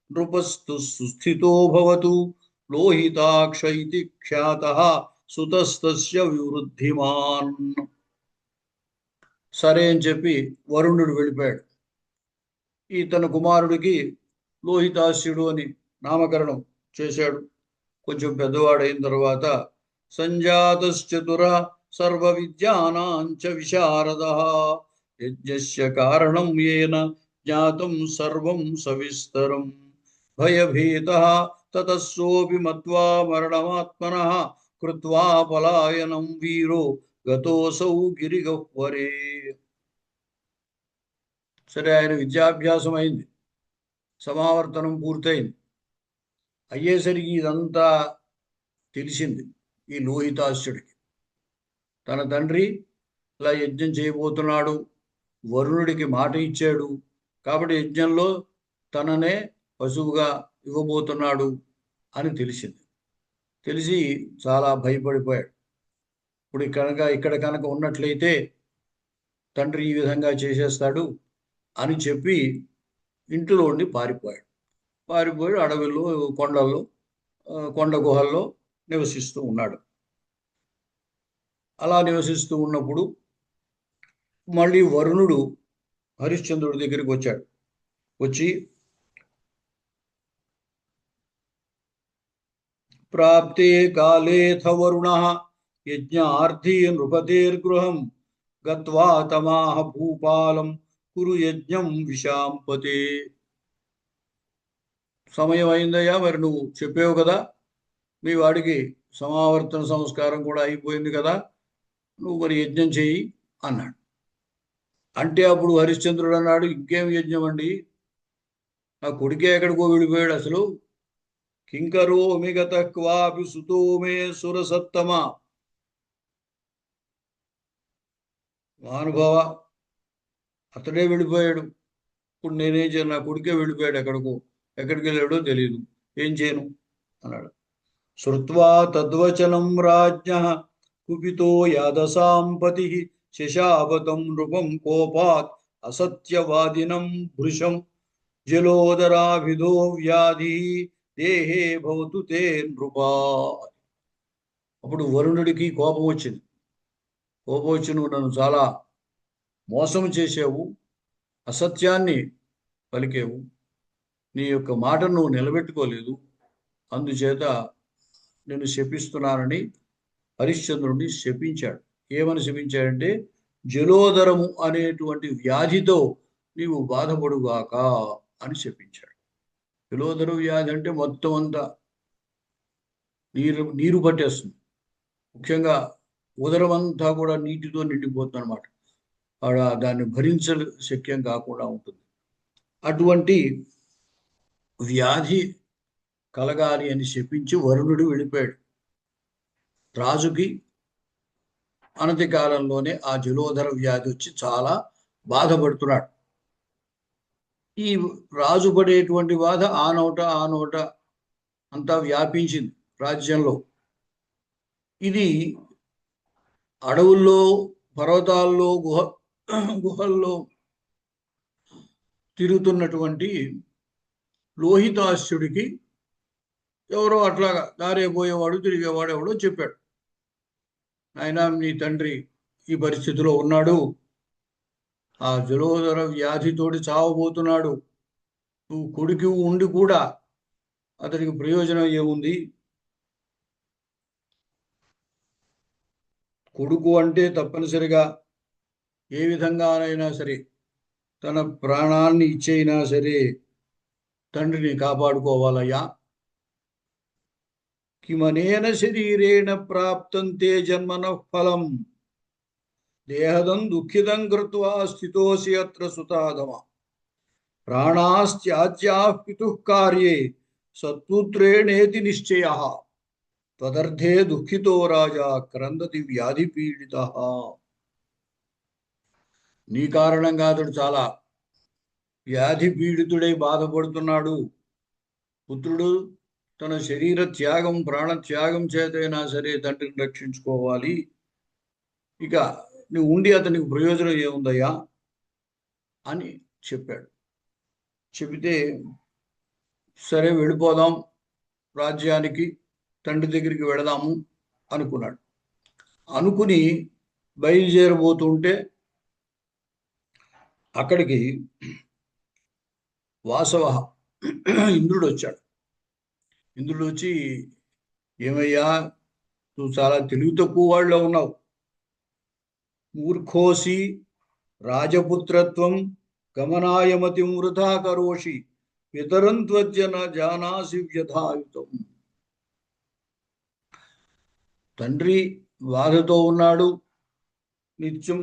నృపస్తు సుస్థితో భవతు లోహితాక్ష ఇతి ఖ్యాతః సుతస్తస్య వివృద్ధిమాన్. సరే అని చెప్పి వరుణుడు వెళ్ళిపోయాడు. ఈ తన కుమారుడికి లోహితాస్యుడు అని నామకరణం చేశాడు. కొంచెం పెద్దవాడైన తర్వాత సంజాతశ్చతుర సర్వ విద్యానాంచ విశారద యజ్ఞస్య కారణం ఏన జ్ఞాతం సర్వం సవిస్తరం భయభీతః తతస్సోపి మత్వా మరణమాత్మనః కృత్వా పలాయనం వీరో గతోసౌ గిరిగహ్వరే. సరే, ఆయన విద్యాభ్యాసం అయింది, సమావర్తనం పూర్తయింది. అయ్యేసరికి ఇదంతా తెలిసింది ఈ లోహితాస్యుడికి. తన తండ్రి ఇలా యజ్ఞం చేయబోతున్నాడు, వరుణుడికి మాట ఇచ్చాడు కాబట్టి యజ్ఞంలో తననే పశువుగా ఇవ్వబోతున్నాడు అని తెలిసింది. తెలిసి చాలా భయపడిపోయాడు. ఇప్పుడు ఇక్కడ కనుక ఉన్నట్లయితే తండ్రి ఈ విధంగా చేసేస్తాడు అని చెప్పి ఇంట్లో ఉండి పారిపోయి అడవిలో, కొండల్లో, కొండ గుహల్లో నివసిస్తూ ఉన్నాడు. అలా నివసిస్తూ ఉన్నప్పుడు మళ్ళీ వరుణుడు హరిశ్చంద్రుడి దగ్గరికి వచ్చాడు. వచ్చి ప్రాప్తే కాలేథ వరుణ యజ్ఞార్థీ నృపతేర్గృహం గత్వా తమాహ భూపాలం కురు యజ్ఞం విశాంపతే. సమయం అయిందయ్యా, మరి నువ్వు చెప్పావు కదా, మీ వాడికి సమావర్తన సంస్కారం కూడా అయిపోయింది కదా, నువ్వు మరి యజ్ఞం చెయ్యి అన్నాడు. అంటే అప్పుడు హరిశ్చంద్రుడు అన్నాడు, ఇంకేం యజ్ఞం అండి, నా కొడుకే ఎక్కడికో వెళ్ళిపోయాడు, అసలు కింకరో మిగత క్వాపి సుతో మే సురసత్తమ. మహానుభావ, అతడే వెళ్ళిపోయాడు, ఇప్పుడు నేనేం చేయను, నా కొడుకే వెళ్ళిపోయాడు, ఎక్కడికి వెళ్ళాడో తెలియదు, ఏం చేయను అన్నాడు. శ్రుత్వా తద్వచనం రాజ్ఞః కుపితో యాదసాంపతి శశాపతం నృపం కోపాత్ అసత్యవాదినం భృశం జలోదరాభిధో వ్యాధి దేహే భవతు తే నృపా. అప్పుడు వరుణుడికి కోపం వచ్చింది. నువ్వు నన్ను చాలా మోసం చేసావు, అసత్యాన్ని పలికేవు, నీ యొక్క మాటను నువ్వు నిలబెట్టుకోలేదు, అందుచేత నేను శపిస్తున్నానని హరిశ్చంద్రుడిని శపించాడు. ఏమని శపించాడంటే, జలోదరము అనేటువంటి వ్యాధితో నీవు బాధపడుగాక అని శపించాడు. జలోదర వ్యాధి అంటే మొత్తం అంతా నీరు పట్టేస్తుంది, ముఖ్యంగా ఉదరం అంతా కూడా నీటితో నిండిపోతుంది అనమాట. దాన్ని శక్యం కాకుండా ఉంటుంది. అటువంటి వ్యాధి కలగాలి అని శపించి వరుణుడు వెళ్ళిపోయాడు. రాజుకి అనతి కాలంలోనే ఆ జలోదర వ్యాధి వచ్చి చాలా బాధపడుతున్నాడు. ఈ రాజు పడేటువంటి బాధ ఆ నోట అంతా వ్యాపించింది రాజ్యంలో. ఇది అడవుల్లో, పర్వతాల్లో, గుహల్లో తిరుగుతున్నటువంటి లోహితాస్యుడికి ఎవరో అట్లాగా దారే పోయేవాడు, తిరిగేవాడు ఎవడో చెప్పాడు, ఆయన నీ తండ్రి ఈ పరిస్థితిలో ఉన్నాడు, ఆ జలోదర వ్యాధితోటి చావబోతున్నాడు, నువ్వు కొడుకు ఉండి కూడా అతనికి ప్రయోజనం ఏముంది, కొడుకు అంటే తప్పనిసరిగా ఏ విధంగానైనా సరే తన ప్రాణాన్ని ఇచ్చైనా సరే తండ్రిని కాపాడుకోవాలయ్యా. కిమనేన శరీరేణ ప్రాప్తంతే జన్మనః ఫలం దేహదం దుఃఖితం కృత్వా స్థితోసి అత్ర సుతాదమ ప్రాణాస్త్యాజ్యాః పితుః కార్యే సత్పుత్రేణేతి నిశ్చయః తదర్థే దుఃఖితో రాజా క్రందతి వ్యాధి పీడితః. నీ కారణంగా అతడు చాలా వ్యాధి పీడితుడై బాధపడుతున్నాడు. పుత్రుడు తన శరీర త్యాగం, ప్రాణ త్యాగం చేతైనా సరే తండ్రిని రక్షించుకోవాలి, ఇక నువ్వు ఉండి అతనికి ప్రయోజనం ఏముందయ్యా అని చెప్పాడు. చెబితే సరే వెళ్ళిపోదాం, రాజ్యానికి తండ్రి దగ్గరికి వెళదాము అనుకున్నాడు. అనుకుని బయలుదేరబోతుంటే అక్కడికి వాసవ ఇంద్రుడు వచ్చాడు. ఇంద్రుడు వచ్చి, ఏమయ్యా, నువ్వు చాలా తెలివి తక్కువ వాళ్ళలో ఉన్నావు. మూర్ఖోసి రాజపుత్రత్వం గమనాయమతిం వృథా కరోషి పితరం త్వజ్జన జానాసి వ్యథాయుతం. తండ్రి బాధతో ఉన్నాడు, నిత్యం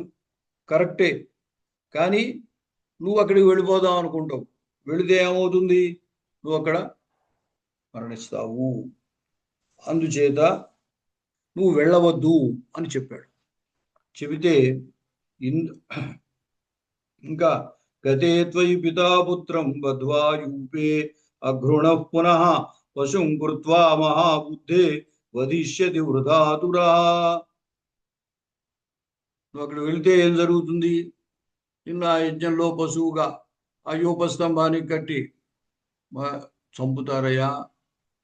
కరెక్టే. కానీ నువ్వు అక్కడికి వెళ్ళిపోదాం అనుకుంటావు. వెళితే ఏమవుతుంది? నువ్వు అక్కడ మరణిస్తావు. అందుచేత నువ్వు వెళ్ళవద్దు అని చెప్పాడు. చెబితే ఇంకా గతే త్వయి పితాపుత్రం బద్ధ్వాయూపే అఘృణ పునః పశుం కృత్వా మహాబుద్ధే వదిష్యతి వృధాతురా. నువ్వు అక్కడ వెళితే ఏం జరుగుతుంది? నిన్న ఆ యజ్ఞంలో పశువుగా ఆ యూపస్తంభానికి కట్టి చంపుతారయ్యా,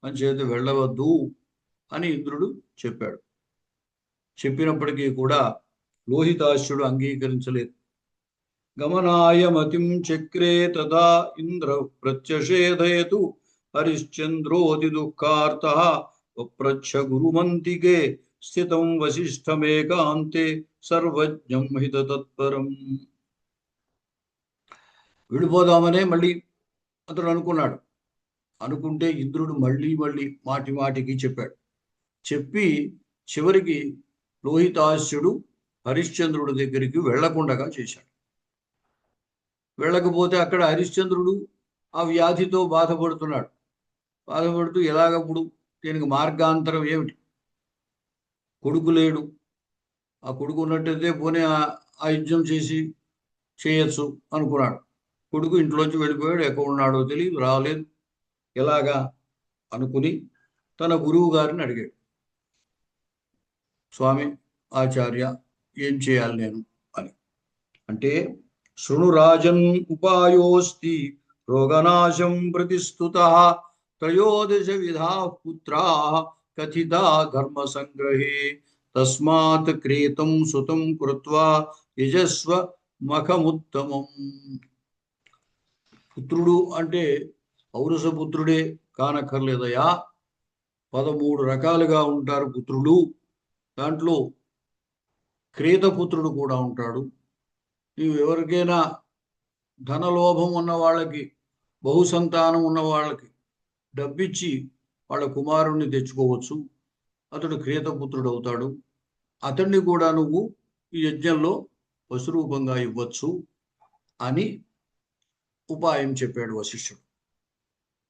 అని చేత వెళ్ళవద్దు అని ఇంద్రుడు చెప్పాడు. చెప్పినప్పటికీ కూడా లోహితాశ్యుడు అంగీకరించలేదు. గమనాయ మతిం చక్రే తదా ఇంద్ర ప్రత్యషేధయతు హరిశ్చంద్రోతి దుఃఖార్త వప్రచ్ఛ గురుమంతికే స్థితం వశిష్ఠమేకాంతే సర్వజ్ఞం హిత తత్పరం. విడిపోదామనే మళ్ళీ అతడు అనుకున్నాడు. అనుకుంటే ఇంద్రుడు మళ్ళీ మాటి మాటికి చెప్పాడు. చెప్పి చివరికి లోహితాశ్యుడు హరిశ్చంద్రుడి దగ్గరికి వెళ్లకుండగా చేశాడు. వెళ్ళకపోతే అక్కడ హరిశ్చంద్రుడు ఆ వ్యాధితో బాధపడుతున్నాడు. బాధపడుతూ ఎలాగప్పుడు దీనికి మార్గాంతరం ఏమిటి? కొడుకు లేడు. ఆ కొడుకు ఉన్నట్టయితే పోనీ ఆ యుద్ధం చేయొచ్చు అనుకున్నాడు. కొడుకు ఇంట్లోంచి వెళ్ళిపోయాడు. ఎక్కడ ఉన్నాడో తెలియదు, రాలేదు. ఎలాగా అనుకుని తన గురువు గారిని అడిగాడు. స్వామి ఆచార్య, ఏం చేయాలి నేను అని. అంటే శృణు రాజన్ ఉపాయోస్తి రోగనాశం ప్రతిస్తుతః త్రయోదశ విధా పుత్రా కథితా ధర్మ సంగ్రహే తస్మాత్ క్రీతం సుతం కృత్వా యజస్వ మఖముత్తమం. పుత్రుడు అంటే పౌరుషపుత్రుడే కానక్కర్లేదయా. 13 రకాలుగా ఉంటారు పుత్రులు. దాంట్లో క్రీతపుత్రుడు కూడా ఉంటాడు. నీవు ఎవరికైనా ధనలోభం ఉన్న వాళ్ళకి, బహుసంతానం ఉన్న వాళ్ళకి డబ్బిచ్చి వాళ్ళ కుమారుణ్ణి తెచ్చుకోవచ్చు. అతడు క్రీతపుత్రుడు అవుతాడు. అతన్ని కూడా నువ్వు ఈ యజ్ఞంలో పశురూపంగా ఇవ్వచ్చు అని ఉపాయం చెప్పాడు వశిష్ఠుడు.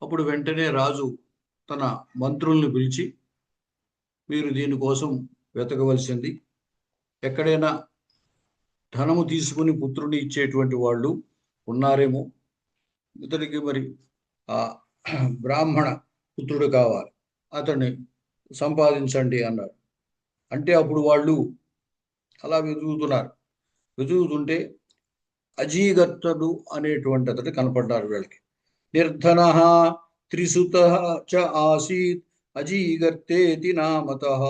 అప్పుడు వెంటనే రాజు తన మంత్రుల్ని పిలిచి, మీరు దీనికోసం వెతకవలసింది, ఎక్కడైనా ధనము తీసుకుని పుత్రుని ఇచ్చేటువంటి వాళ్ళు ఉన్నారేమో, ఇతడికి మరి ఆ బ్రాహ్మణ పుత్రుడు కావాలి, అతన్ని సంపాదించండి అన్నారు. అంటే అప్పుడు వాళ్ళు అలా వెతుకుతుంటే అజీగర్తుడు అనేటువంటి అతడు కనపడ్డారు వీళ్ళకి. నిర్ధన త్రిసుత చ ఆసీత్ అజీగర్తేతి నామతః.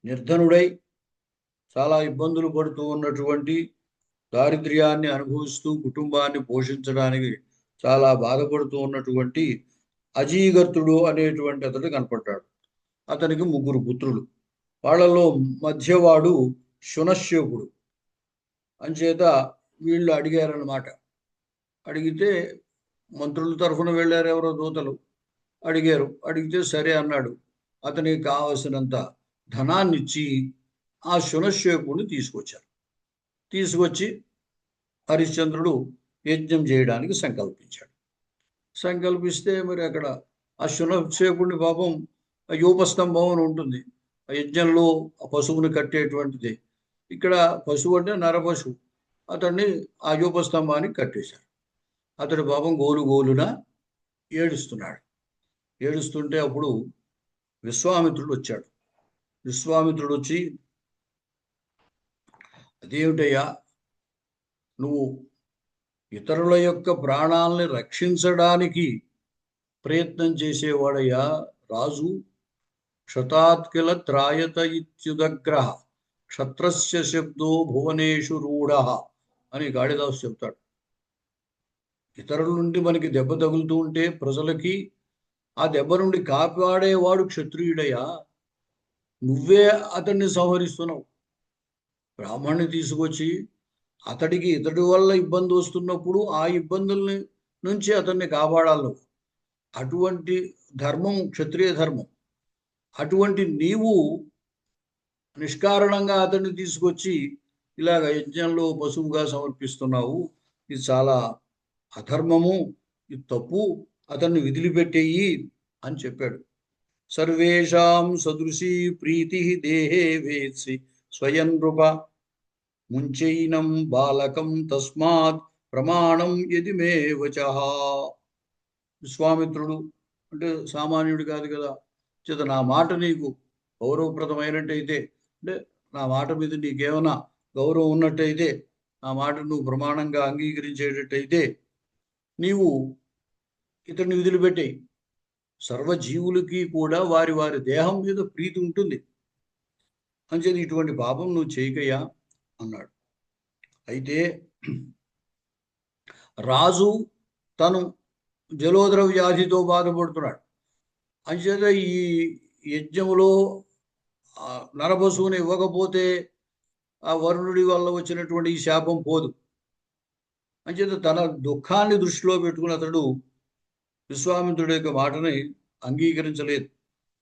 నిర్ధనుడై చాలా ఇబ్బందులు పడుతూ ఉన్నటువంటి, దారిద్ర్యాన్ని అనుభవిస్తూ కుటుంబాన్ని పోషించడానికి చాలా బాధపడుతూ ఉన్నటువంటి అజీగర్తుడు అనేటువంటి అతడు కనపడ్డాడు. అతనికి 3 పుత్రులు. వాళ్ళలో మధ్యవాడు శునశ్యోపుడు. అంచేత వీళ్ళు అడిగారన్నమాట. అడిగితే మంత్రుల తరఫున వెళ్ళారు ఎవరో దూతలు, అడిగారు. అడిగితే సరే అన్నాడు. అతనికి కావలసినంత ధనాన్ని ఇచ్చి ఆ శునశ్యోపుని తీసుకొచ్చారు. తీసుకొచ్చి హరిశ్చంద్రుడు యజ్ఞం చేయడానికి సంకల్పించాడు. సంకల్పిస్తే మరి అక్కడ ఆ శునశ్యోపుని పాపం యూపస్తంభం అని ఉంటుంది ఆ యజ్ఞంలో, ఆ పశువుని కట్టేటువంటిది. ఇక్కడ పశువు అంటే నరపశువు. అతన్ని ఆ యూపస్తంభానికి కట్టేశారు. అతడు పాపం గోలున ఏడుస్తున్నాడు. ఏడుస్తుంటే అప్పుడు విశ్వామిత్రుడు వచ్చాడు. విశ్వామిత్రుడు వచ్చి, అదేమిటయ్యా, నువ్వు ఇతరుల యొక్క ప్రాణాలని రక్షించడానికి ప్రయత్నం చేసేవాడయ్యా రాజు. క్షతాత్కిల త్రాయత ఇత్యుదగ్రహ క్షత్రస్య శబ్దో భువనేషు రూఢ అని కాళిదాసు చెప్తాడు. ఇతరుల నుండి మనకి దెబ్బ తగులుతూ ఉంటే ప్రజలకి ఆ దెబ్బ నుండి కాపాడేవాడు క్షత్రియుడయ్యా, నువ్వే అతన్ని సంహరిస్తున్నావు. బ్రాహ్మణ్ణి తీసుకొచ్చి అతడికి ఇతడి వల్ల ఇబ్బంది వస్తున్నప్పుడు ఆ ఇబ్బందుల్ని నుంచి అతన్ని కాపాడాలి నువ్వు. అటువంటి ధర్మం క్షత్రియ ధర్మం. అటువంటి నీవు నిష్కారణంగా అతన్ని తీసుకొచ్చి ఇలాగ యజ్ఞంలో పశువుగా సమర్పిస్తున్నావు. ఇది చాలా అధర్మము, ఇది తప్పు, అతన్ని విదిలిపెట్టేయి అని చెప్పాడు. సర్వేషాం సదృశీ ప్రీతి దేహే వేత్సి స్వయం నృప ముంచైనం బాలకం తస్మాత్ ప్రమాణం యది మే వచః. విశ్వామిత్రుడు అంటే సామాన్యుడు కాదు కదా, చేత నా మాట నీకు గౌరవప్రదమైనట్టయితే, అంటే నా మాట మీద నీకేమైనా గౌరవం ఉన్నట్టయితే, నా మాట నువ్వు ప్రమాణంగా అంగీకరించేటట్టయితే నీవు ఇతన్ని వదిలిపెట్టాయి. సర్వజీవులకి కూడా వారి వారి దేహం మీద ప్రీతి ఉంటుంది, అంచేది ఇటువంటి పాపం నువ్వు చేయకయ్యా అన్నాడు. అయితే రాజు తను జలోదర వ్యాధితో బాధపడుతున్నాడు. అంచేత ఈ యజ్ఞములో నరపశువుని ఇవ్వకపోతే ఆ వరుణుడి వల్ల వచ్చినటువంటి ఈ శాపం పోదు. అంచేత తన దుఃఖాన్ని దృష్టిలో పెట్టుకుని అతడు విశ్వామిత్రుడి యొక్క మాటని అంగీకరించలేదు.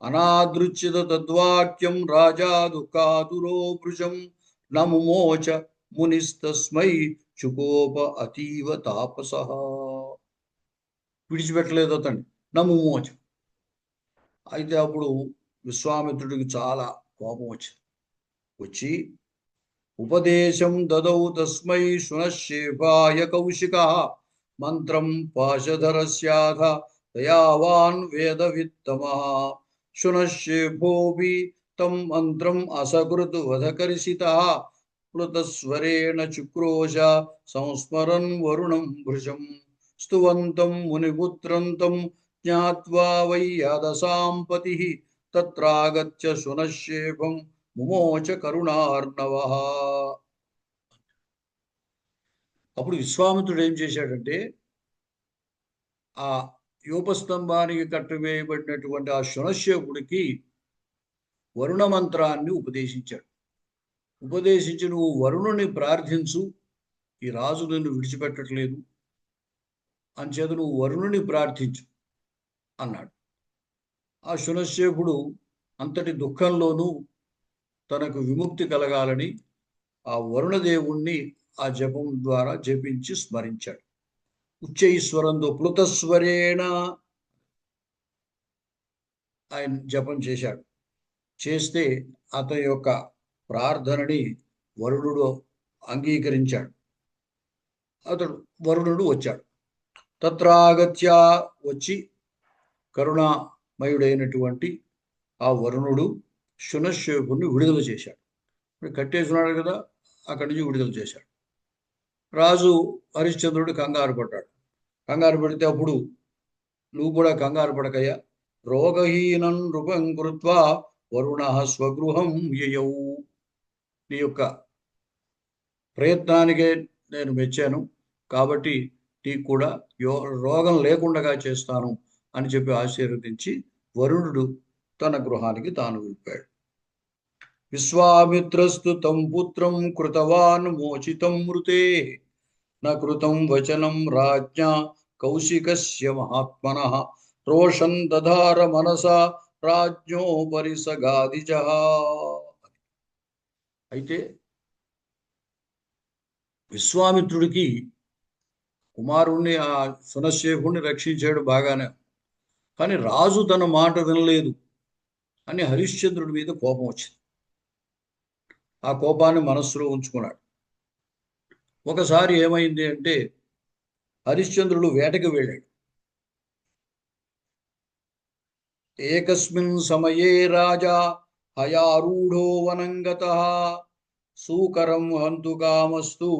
అనాదృచ్యత తద్వాక్యం రాజా దుఃఖాతురో భృశం నముమోచ మునిస్తస్మై చుకోప అతీవ తాపస. విడిచిపెట్టలేదు అతన్ని, నముమోచ. అయితే అప్పుడు విశ్వామిత్రుడికి చాలా కోపం వచ్చి ఉపదేశం దదౌ తస్మై శునశ్శేఫాయ కౌశిక మంత్రం పాశధరస్యాథ దయావాన్ వేదవిత్తమః శునశ్శేఫోపి తం మంత్రం అసకృత్ వధకర్షితః ప్లుతస్వరేణ చుక్రోశ సంస్మరన్ వరుణం భృశం స్తువంతం మునిపుత్రం తం జ్ఞాత్వా వై యాదసాం పతిః తత్రాగత్య శునశ్శేఫం ముమోచ కరుణార్ణవః. అప్పుడు విశ్వామిత్రుడు ఏం చేశాడంటే, ఆ యూపస్తంభానికి కట్టువేయబడినటువంటి ఆ శునశ్శేపుడికి వరుణ మంత్రాన్ని ఉపదేశించాడు. ఉపదేశించి నువ్వు వరుణుని ప్రార్థించు, ఈ రాజు నిన్ను విడిచిపెట్టట్లేదు, అంచేత నువ్వు వరుణుని ప్రార్థించు అన్నాడు. ఆ శునశ్శేపుడు అంతటి దుఃఖంలోనూ తనకు విముక్తి కలగాలని ఆ వరుణదేవుణ్ణి ఆ జపం ద్వారా జపించి స్మరించాడు. ఉచ్చైశ్వరంతో ప్లుతస్వరేణ ఆయన జపం చేశాడు. చేస్తే అతని యొక్క ప్రార్థనని వరుణుడు అంగీకరించాడు. అతడు వరుణుడు వచ్చాడు. తత్రాగత్య వచ్చి కరుణామయుడైనటువంటి ఆ వరుణుడు శునశ్శేపుని విడుదల చేశాడు. కట్టేస్తున్నాడు కదా, అక్కడి నుంచి విడుదల చేశాడు. రాజు హరిశ్చంద్రుడు కంగారు పడ్డాడు. కంగారు పడితే అప్పుడు నువ్వు కూడా కంగారు పడకయ్యా, రోగహీనం నృపం కృత్వా వరుణ స్వగృహం యయౌ. నీ యొక్క ప్రయత్నానికే నేను మెచ్చాను, కాబట్టి నీకు కూడా రోగం లేకుండా చేస్తాను అని చెప్పి ఆశీర్వదించి వరుణుడు తన గృహానికి తాను వెళ్ళిపోయాడు. విశ్వామిత్రస్తు తం పుత్రం కృతవాన్ మోచితం మృతే నృతం వచనం రాజ్ఞా కౌశికస్య మహాత్మనః రోషన్ దధార మనసా రాజ్ఞో పరిసగాదిజః. అయితే విశ్వామిత్రుడికి కుమారుణ్ణి ఆ శునశ్శేఫుణ్ణి రక్షించాడు బాగానే, కానీ రాజు తన మాట వినలేదు అని హరిశ్చంద్రుడి మీద కోపం వచ్చింది. ఆ కోపాన్ని మనస్సులో ఉంచుకున్నాడు. ఒకసారి ఏమైంది అంటే, హరిశ్చంద్రుడు వేటకు వెళ్ళాడు. ఏకస్మిన్ సమయే రాజా హయారూఢో వనంగతః సూకరం హంతు కామస్తు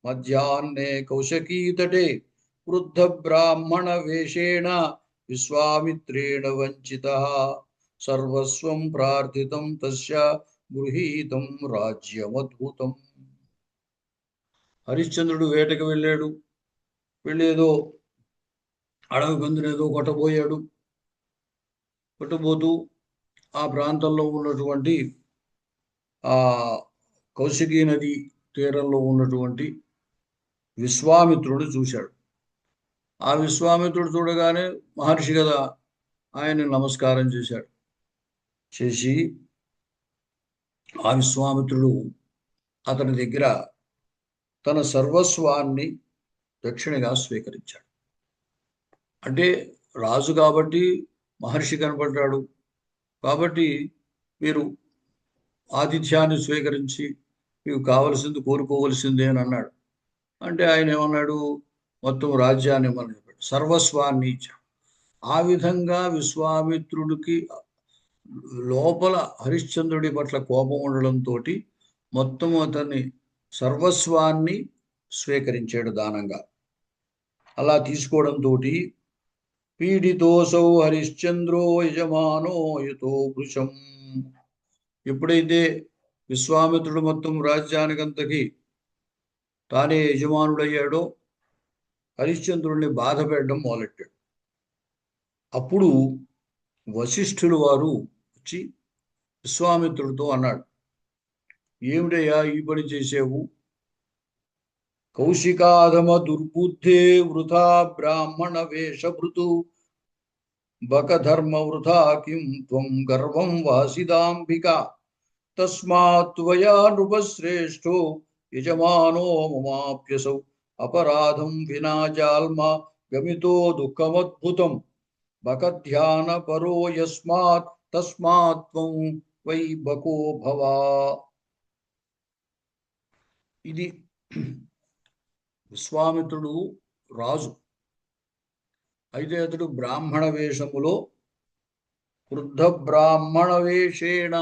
మధ్యాహ్నే కౌశకీతటే వృద్ధ బ్రాహ్మణ వేషేణ విశ్వామిత్రేణ వంచితః సర్వస్వం ప్రార్థితం తస్య గృహీతం రాజ్యమద్భుతం. హరిశ్చంద్రుడు వేటకు వెళ్ళాడు. వెళ్ళేదో అడవి పందునేదో కొట్టబోయాడు. పుట్టబోతూ ఆ ప్రాంతంలో ఉన్నటువంటి ఆ కౌశికీ నది తీరంలో ఉన్నటువంటి విశ్వామిత్రుడు చూశాడు. ఆ విశ్వామిత్రుడు చూడగానే మహర్షి కదా, ఆయన నమస్కారం చేశాడు. చేసి ఆ విశ్వామిత్రుడు అతని దగ్గర తన సర్వస్వాన్ని దక్షిణగా స్వీకరించాడు. అంటే రాజు కాబట్టి మహర్షి కనపడ్డాడు కాబట్టి మీరు ఆతిథ్యాన్ని స్వీకరించి మీకు కావలసింది కోరుకోవలసిందే అని అన్నాడు. అంటే ఆయన ఏమన్నాడు, మొత్తం రాజ్యాన్ని ఇవ్వమని చెప్పాడు, సర్వస్వాన్ని ఇచ్చాడు. ఆ విధంగా విశ్వామిత్రుడికి లోపల హరిశ్చంద్రుడి పట్ల కోపం ఉండడంతో మొత్తం అతన్ని సర్వస్వాన్ని స్వీకరించాడు దానంగా. అలా తీసుకోవడంతో పీడితోసౌ హరిశ్చంద్రో యజమానో యతో వృషం. ఎప్పుడైతే విశ్వామిత్రుడు మొత్తం రాజ్యానికంతకి తానే యజమానుడయ్యాడో హరిశ్చంద్రుడిని బాధ పెట్టడం మొదలెట్టాడు. అప్పుడు వశిష్ఠుడు వారు వచ్చి విశ్వామిత్రుడితో అన్నాడు, ఏమిటయ్యా ఈ పని చేసావు? కౌశికాధమ దుర్బుద్ధే వృథా బ్రాహ్మణ వేషభృతు బకధర్మ వృథా కిం త్వం గర్వం వాసిదాంబిక తస్మాత్ త్వయా నృపశ్రేష్ఠో యజమానో మమాప్యసౌ అపరాధం వినా జాల్మా గమితో దుఃఖమద్భుతం బకధ్యాన పరో యస్మాత్ తస్మాత్ త్వం వై బకో భవా. ఇది విశ్వామిత్రుడు రాజు అయితే అతడు బ్రాహ్మణ వేషములో వృద్ధ బ్రాహ్మణ వేషేణ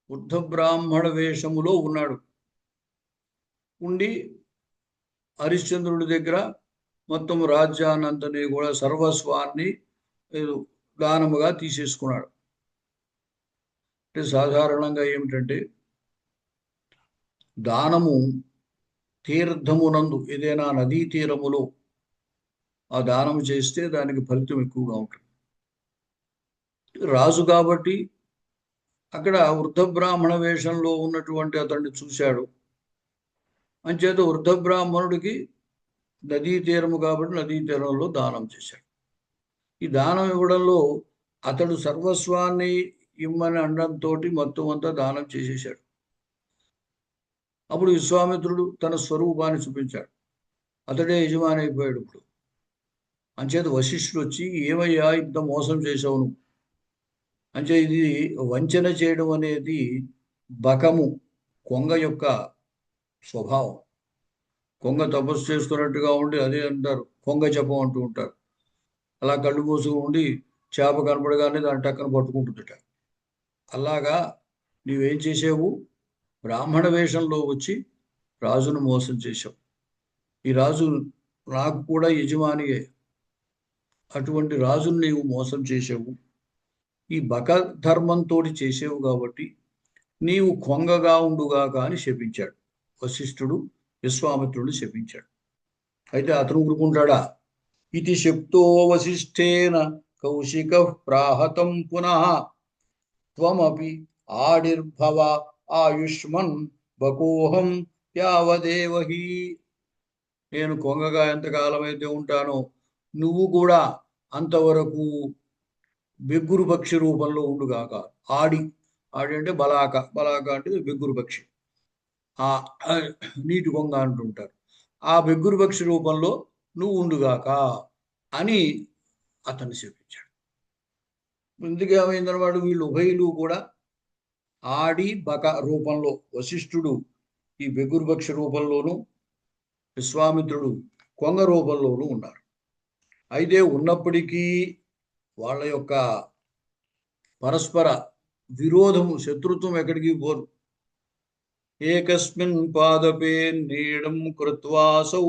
వృద్ధ బ్రాహ్మణ వేషములో ఉన్నాడు. ఉండి హరిశ్చంద్రుడి దగ్గర మొత్తం రాజ్యాన్నంతని కూడా సర్వస్వాన్ని దానముగా తీసేసుకున్నాడు. అంటే సాధారణంగా ఏమిటంటే దానము తీర్థమునందు ఏదైనా నదీ తీరములో ఆ దానము చేస్తే దానికి ఫలితం ఎక్కువగా ఉంటుంది. రాజు కాబట్టి అక్కడ వృద్ధ బ్రాహ్మణ వేషంలో ఉన్నటువంటి అతన్ని చూశాడు. అంచేత వృద్ధ బ్రాహ్మణుడికి నదీ తీరము కాబట్టి నదీ తీరంలో దానం చేశాడు. ఈ దానం ఇవ్వడంలో అతడు సర్వస్వాన్ని ఇమ్మని అనడంతో మొత్తం అంతా దానం చేసేశాడు. అప్పుడు విశ్వామిత్రుడు తన స్వరూపాన్ని చూపించాడు. అతడే యజమాని అయిపోయాడు. ఇప్పుడు అంచేత వశిష్ఠుడు వచ్చి, ఏమయ్యా ఇంత మోసం చేశావు నువ్వు? అంటే ఇది వంచన చేయడం అనేది బకము, కొంగ యొక్క స్వభావం. కొంగ తపస్సు చేస్తున్నట్టుగా ఉండి అదే అంటారు, కొంగ జపం అంటూ ఉంటారు. అలా కళ్ళు మూసుకు ఉండి చేప కనపడగానే దాన్ని టక్కన పట్టుకుంటుందట. అలాగా నీవేం చేసావు? బ్రాహ్మణ వేషంలో వచ్చి రాజును మోసం చేశావు. ఈ రాజు నాకు కూడా యజమానియే, అటువంటి రాజును నీవు మోసం చేసావు. ఈ బక ధర్మంతో చేసేవు కాబట్టి నీవు కొంగగా ఉండుగాక అని శపించాడు. వశిష్ఠుడు విశ్వామిత్రుడు శపించాడు. అయితే అతను ఊరుకుంటాడా? ఇది శప్తో వశిష్ఠేన కౌశిక ప్రాహతం పునః త్వమపి ఆడిర్భవ ఆయుష్మన్ బకోహం యావదేవహి. నేను కొంగగా ఎంతకాలం అయితే ఉంటానో నువ్వు కూడా అంతవరకు బెగ్గురు పక్షి రూపంలో ఉండుగాక. ఆడి ఆడి అంటే బలాక, బలాక అంటే బెగ్గురు పక్షి, ఆ నీటి కొంగ అంటుంటారు. ఆ బెగ్గురు పక్షి రూపంలో నువ్వు ఉండుగాక అని అతన్ని శపించాడు. ఎందుకేమైందన్నమాట, వీళ్ళు ఉభయులు కూడా ఆడి బక రూపంలో, వశిష్ఠుడు ఈ బెగ్గురు పక్షి రూపంలోనూ విశ్వామిత్రుడు కొంగ రూపంలోనూ ఉన్నారు. అయితే ఉన్నప్పటికీ వాళ్ళ యొక్క పరస్పర విరోధము, శత్రుత్వం ఎక్కడికి పోరు. ఏకస్మిన్ పాదపే నీడం కృత్వాసౌ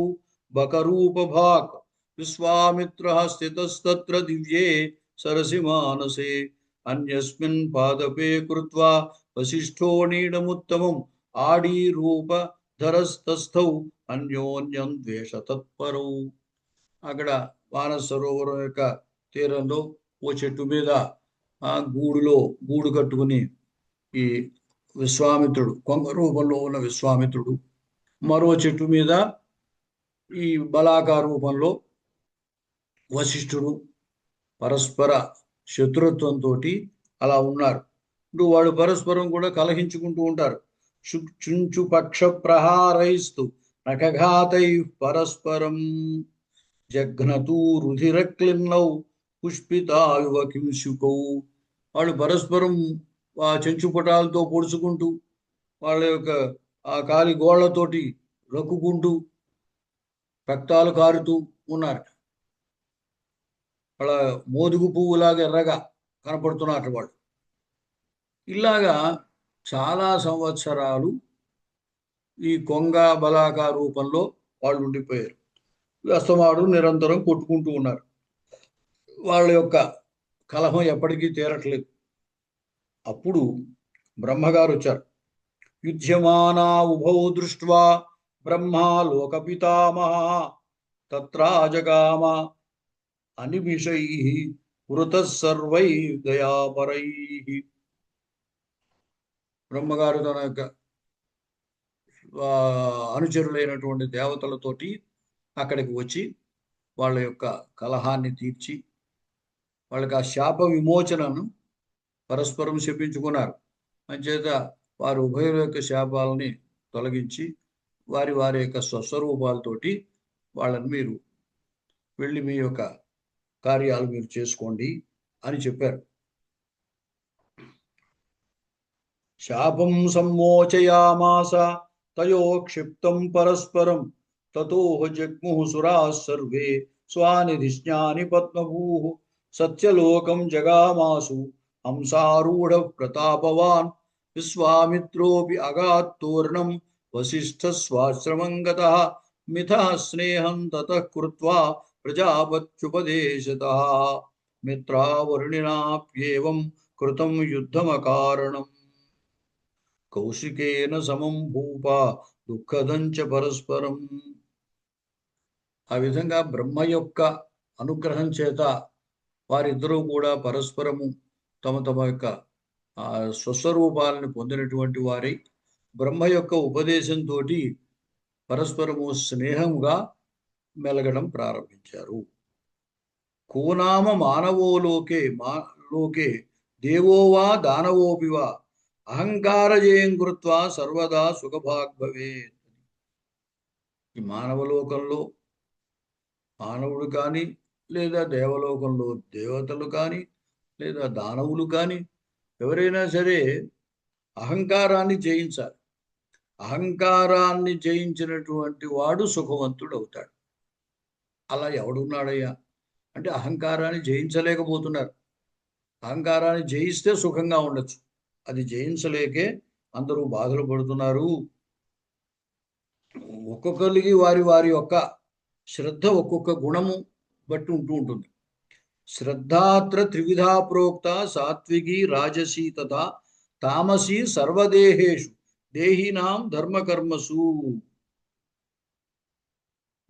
బకరూపభాక్ విశ్వామిత్రః స్థితస్తత్ర దివ్యే సరసి మానసే అన్యస్మిన్ పాదపే కృత్వా వశిష్ఠో నీడముత్తమం ఆడీ రూప ధరస్తస్థౌ అన్యోన్యం ద్వేష తత్పరౌ. అక్కడ మానస సరోవరం యొక్క తీరంలో ఓ చెట్టు మీద గూడులో గూడు కట్టుకుని ఈ విశ్వామిత్రుడు, కొంగ రూపంలో ఉన్న విశ్వామిత్రుడు, మరో చెట్టు మీద ఈ బలాకా రూపంలో వశిష్ఠుడు పరస్పర శత్రుత్వంతో అలా ఉన్నారు. ఇప్పుడు వాళ్ళు పరస్పరం కూడా కలహించుకుంటూ ఉంటారు. చుంచు పక్ష ప్రహారైస్తూ నఖఘాతై పరస్పరం జఘ్నతూ రుధిరక్లిన్నౌ పుష్పితాయువ కింశుకౌ. వాళ్ళు పరస్పరం ఆ చెంచుపటాలతో పొడుచుకుంటూ వాళ్ళ యొక్క ఆ కాలి గోళ్లతోటి రొక్కుకుంటూ రక్తాలు కారుతూ ఉన్నారు. వాళ్ళ మోదుగు పువ్వులాగా ఎర్రగా కనపడుతున్నారు వాళ్ళు. ఇలాగా చాలా సంవత్సరాలు ఈ కొంగ బలాకా రూపంలో వాళ్ళు ఉండిపోయారు. అస్తమాడు నిరంతరం కొట్టుకుంటూ ఉన్నారు. వాళ్ళ యొక్క కలహం ఎప్పటికీ తీరట్లేదు. అప్పుడు బ్రహ్మగారు వచ్చారు. యుధ్యమానా ఉభౌ దృష్ట్వా బ్రహ్మా లోకపితామహ తత్రాజగామ అనిమిషై వృతః సర్వై దయాపరై. బ్రహ్మగారు తన యొక్క అనుచరులైనటువంటి దేవతలతోటి అక్కడికి వచ్చి వాళ్ళ యొక్క కలహాన్ని తీర్చి వాళ్ళకి ఆ శాప విమోచనను పరస్పరం శపించుకున్నారు. అంచేత వారు ఉభయుల యొక్క శాపాలని తొలగించి వారి వారి యొక్క స్వస్వరూపాలతోటి వాళ్ళని మీరు వెళ్ళి మీ యొక్క కార్యాలు మీరు చేసుకోండి అని చెప్పారు. శాపం సమ్మోచయామాస తయో క్షిప్తం పరస్పరం తతో జగ్ముః సురాः సర్వే స్వానిధిష్ణాని పద్మభూః సత్యలోకం జగామాసు హంసారూఢ ప్రతాపవాన్ విశ్వామిత్రోపి అగాత్తూర్ణం వసిష్ఠస్వాశ్రమం గతః మిథః స్నేహం తతః కృత్వా ప్రజాపత్యుపదేశతః మిత్రావరుణినాప్యేవం కృతం యుద్ధమకారణం కౌశికేన సమం భూప దుఃఖదంచ పరస్పరం. ఆ విధంగా బ్రహ్మ యొక్క అనుగ్రహం చేత వారిద్దరూ కూడా పరస్పరము తమ తమ యొక్క స్వస్వరూపాలను పొందినటువంటి వారై బ్రహ్మ యొక్క ఉపదేశంతో పరస్పరము స్నేహంగా మెలగడం ప్రారంభించారు. కోనామ మానవోలోకే లోకే దేవో వా దానవోపి వా అహంకారజయం కృత్వా సర్వదా సుఖభాగ్ భవేత్. ఈ మానవలోకంలో మానవుడు కానీ లేదా దేవలోకంలో దేవతలు కానీ లేదా దానవులు కానీ ఎవరైనా సరే అహంకారాన్ని జయించాలి. అహంకారాన్ని జయించినటువంటి వాడు సుఖవంతుడు అవుతాడు. అలా ఎవడున్నాడయ్యా అంటే అహంకారాన్ని జయించలేకపోతున్నారు. అహంకారాన్ని జయిస్తే సుఖంగా ఉండొచ్చు, అది జయించలేకే అందరూ బాధలు పడుతున్నారు. ఒక్కొక్కరికి వారి వారి యొక్క శ్రద్ధ ఒక్కొక్క గుణము బట్టి ఉంటుంది. శ్రద్ధాత్ర త్రివిధా ప్రోక్త సాత్వికి రాజసీ తథా తామసీ సర్వదేహేషు దేహినాం ధర్మకర్మసు.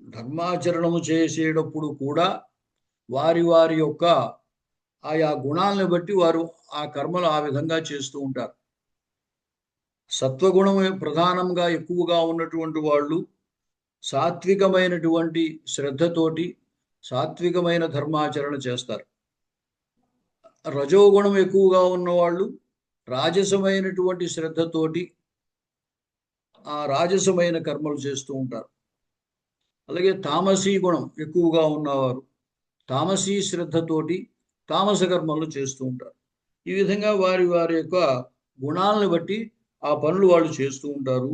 ధర్మాచరణము చేసేటప్పుడు కూడా వారి వారి యొక్క ఆయా గుణాలను బట్టి వారు ఆ కర్మలు ఆ విధంగా చేస్తూ ఉంటారు. సత్వగుణం ప్రధానంగా ఎక్కువగా ఉన్నటువంటి వాళ్ళు సాత్వికమైనటువంటి శ్రద్ధతోటి సాత్వికమైన ధర్మాచరణ చేస్తారు. రజోగుణం ఎక్కువగా ఉన్నవాళ్ళు రాజసమైనటువంటి శ్రద్ధతోటి ఆ రాజసమైన కర్మలు చేస్తూ ఉంటారు. అలాగే తామసీ గుణం ఎక్కువగా ఉన్నవారు తామసీ శ్రద్ధతోటి తామస కర్మలు చేస్తూ ఉంటారు. ఈ విధంగా వారి వారి యొక్క గుణాలను బట్టి ఆ పనులు వాళ్ళు చేస్తూ ఉంటారు.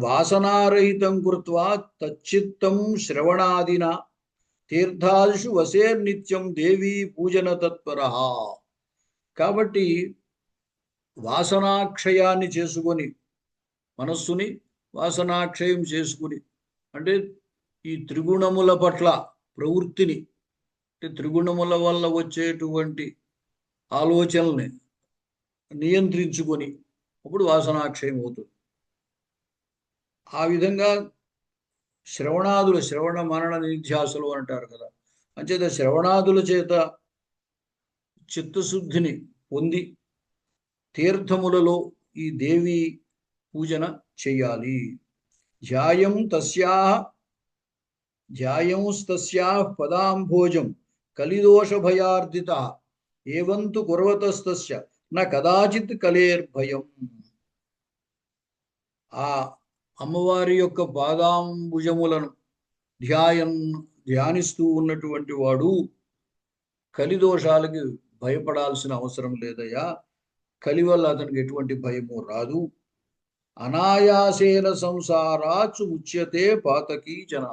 వాసనారహితం కృత్వా తచ్చిత్తం శ్రవణాదిన తీర్థాదిషు వసేర్నిత్యం దేవీ పూజన తత్పరః. కాబట్టి వాసనాక్షయాన్ని చేసుకొని మనస్సుని వాసనాక్షయం చేసుకుని అంటే ఈ త్రిగుణముల పట్ల ప్రవృత్తిని అంటే త్రిగుణముల వల్ల వచ్చేటువంటి ఆలోచనల్ని నియంత్రించుకొని అప్పుడు వాసనాక్షయం అవుతుంది. ఆ విధంగా శ్రవణాదులు శ్రవణ మనన నిధ్యాసలు అంటారు కదా, అంచేత శ్రవణాదుల చేత చిత్తశుద్ధిని పొంది తీర్థములలో ఈ దేవి పూజన చెయ్యాలి. ధ్యాయంస్తస్యాః పదాంభోజం కలిదోష భయార్దిత ఏవంతు కుర్వతస్తస్య న కదాచిత్ కలేర్భయం. ఆ అమ్మవారి యొక్క పాదాంబుజములను ధ్యానిస్తూ ఉన్నటువంటి వాడు కలిదోషాలకి భయపడాల్సిన అవసరం లేదయ్యా. కలి వల్ల అతనికి ఎటువంటి భయము రాదు. అనాయాసేన సంసారాచు ముచ్యతే పాతకీ జన.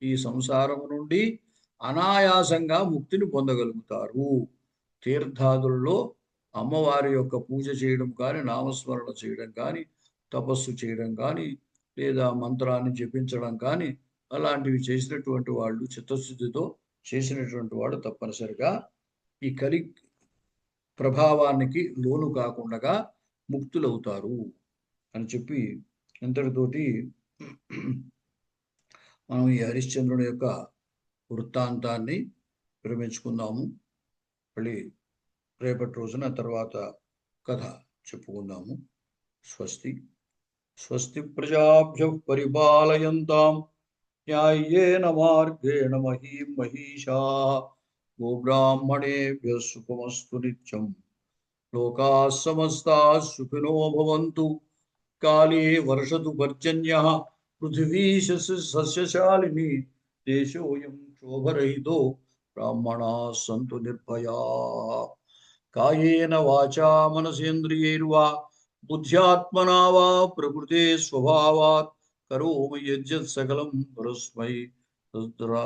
ఈ సంసారం నుండి అనాయాసంగా ముక్తిని పొందగలుగుతారు. తీర్థాదుల్లో అమ్మవారి యొక్క పూజ చేయడం కానీ, నామస్మరణ చేయడం కానీ, తపస్సు చేయడం కానీ, లేదా మంత్రాన్ని జపించడం కానీ, అలాంటివి చేసినటువంటి వాళ్ళు, చిత్తశుద్ధితో చేసినటువంటి వాడు తప్పనిసరిగా ఈ కలి ప్రభావానికి లోను కాకుండా ముక్తులవుతారు అని చెప్పి ఇంతటితోటి మనం ఈ హరిశ్చంద్రుని యొక్క వృత్తాంతాన్ని విరమించుకుందాము. మళ్ళీ రేపటి రోజున తర్వాత కథ చెప్పుకుందాము. స్వస్తి. స్వస్తి ప్రజాభ్యః పరిపాలయంతాం న్యాయేన మార్గేణ మహీం మహీషాః. గోబ్రాహ్మణేభ్యః శుభమస్తు నిత్యం. లోకాः సమస్తాः సుఖినో భవంతు. కాళే వర్షతు పర్జన్యః. పృథివీ సస్యశాలిని. దేశోऽयं క్షోభరహితో. బ్రాహ్మణాः సంతు నిర్భయాः. కాయేన వాచా మనసేంద్రియైర్వా బుద్ధ్యాత్మనా వా ప్రకృతే స్వభావాత్ కరోమి యజ్జత్ సకలం పరస్మై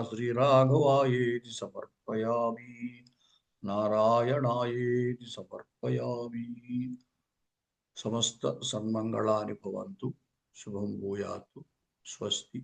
శ్రీరాఘవాయేతి సమర్పయామి. నారాయణాయేతి సమర్పయామి. సమస్త సన్మంగళాని భవంతు. శుభం భూయాత్. స్వస్తి.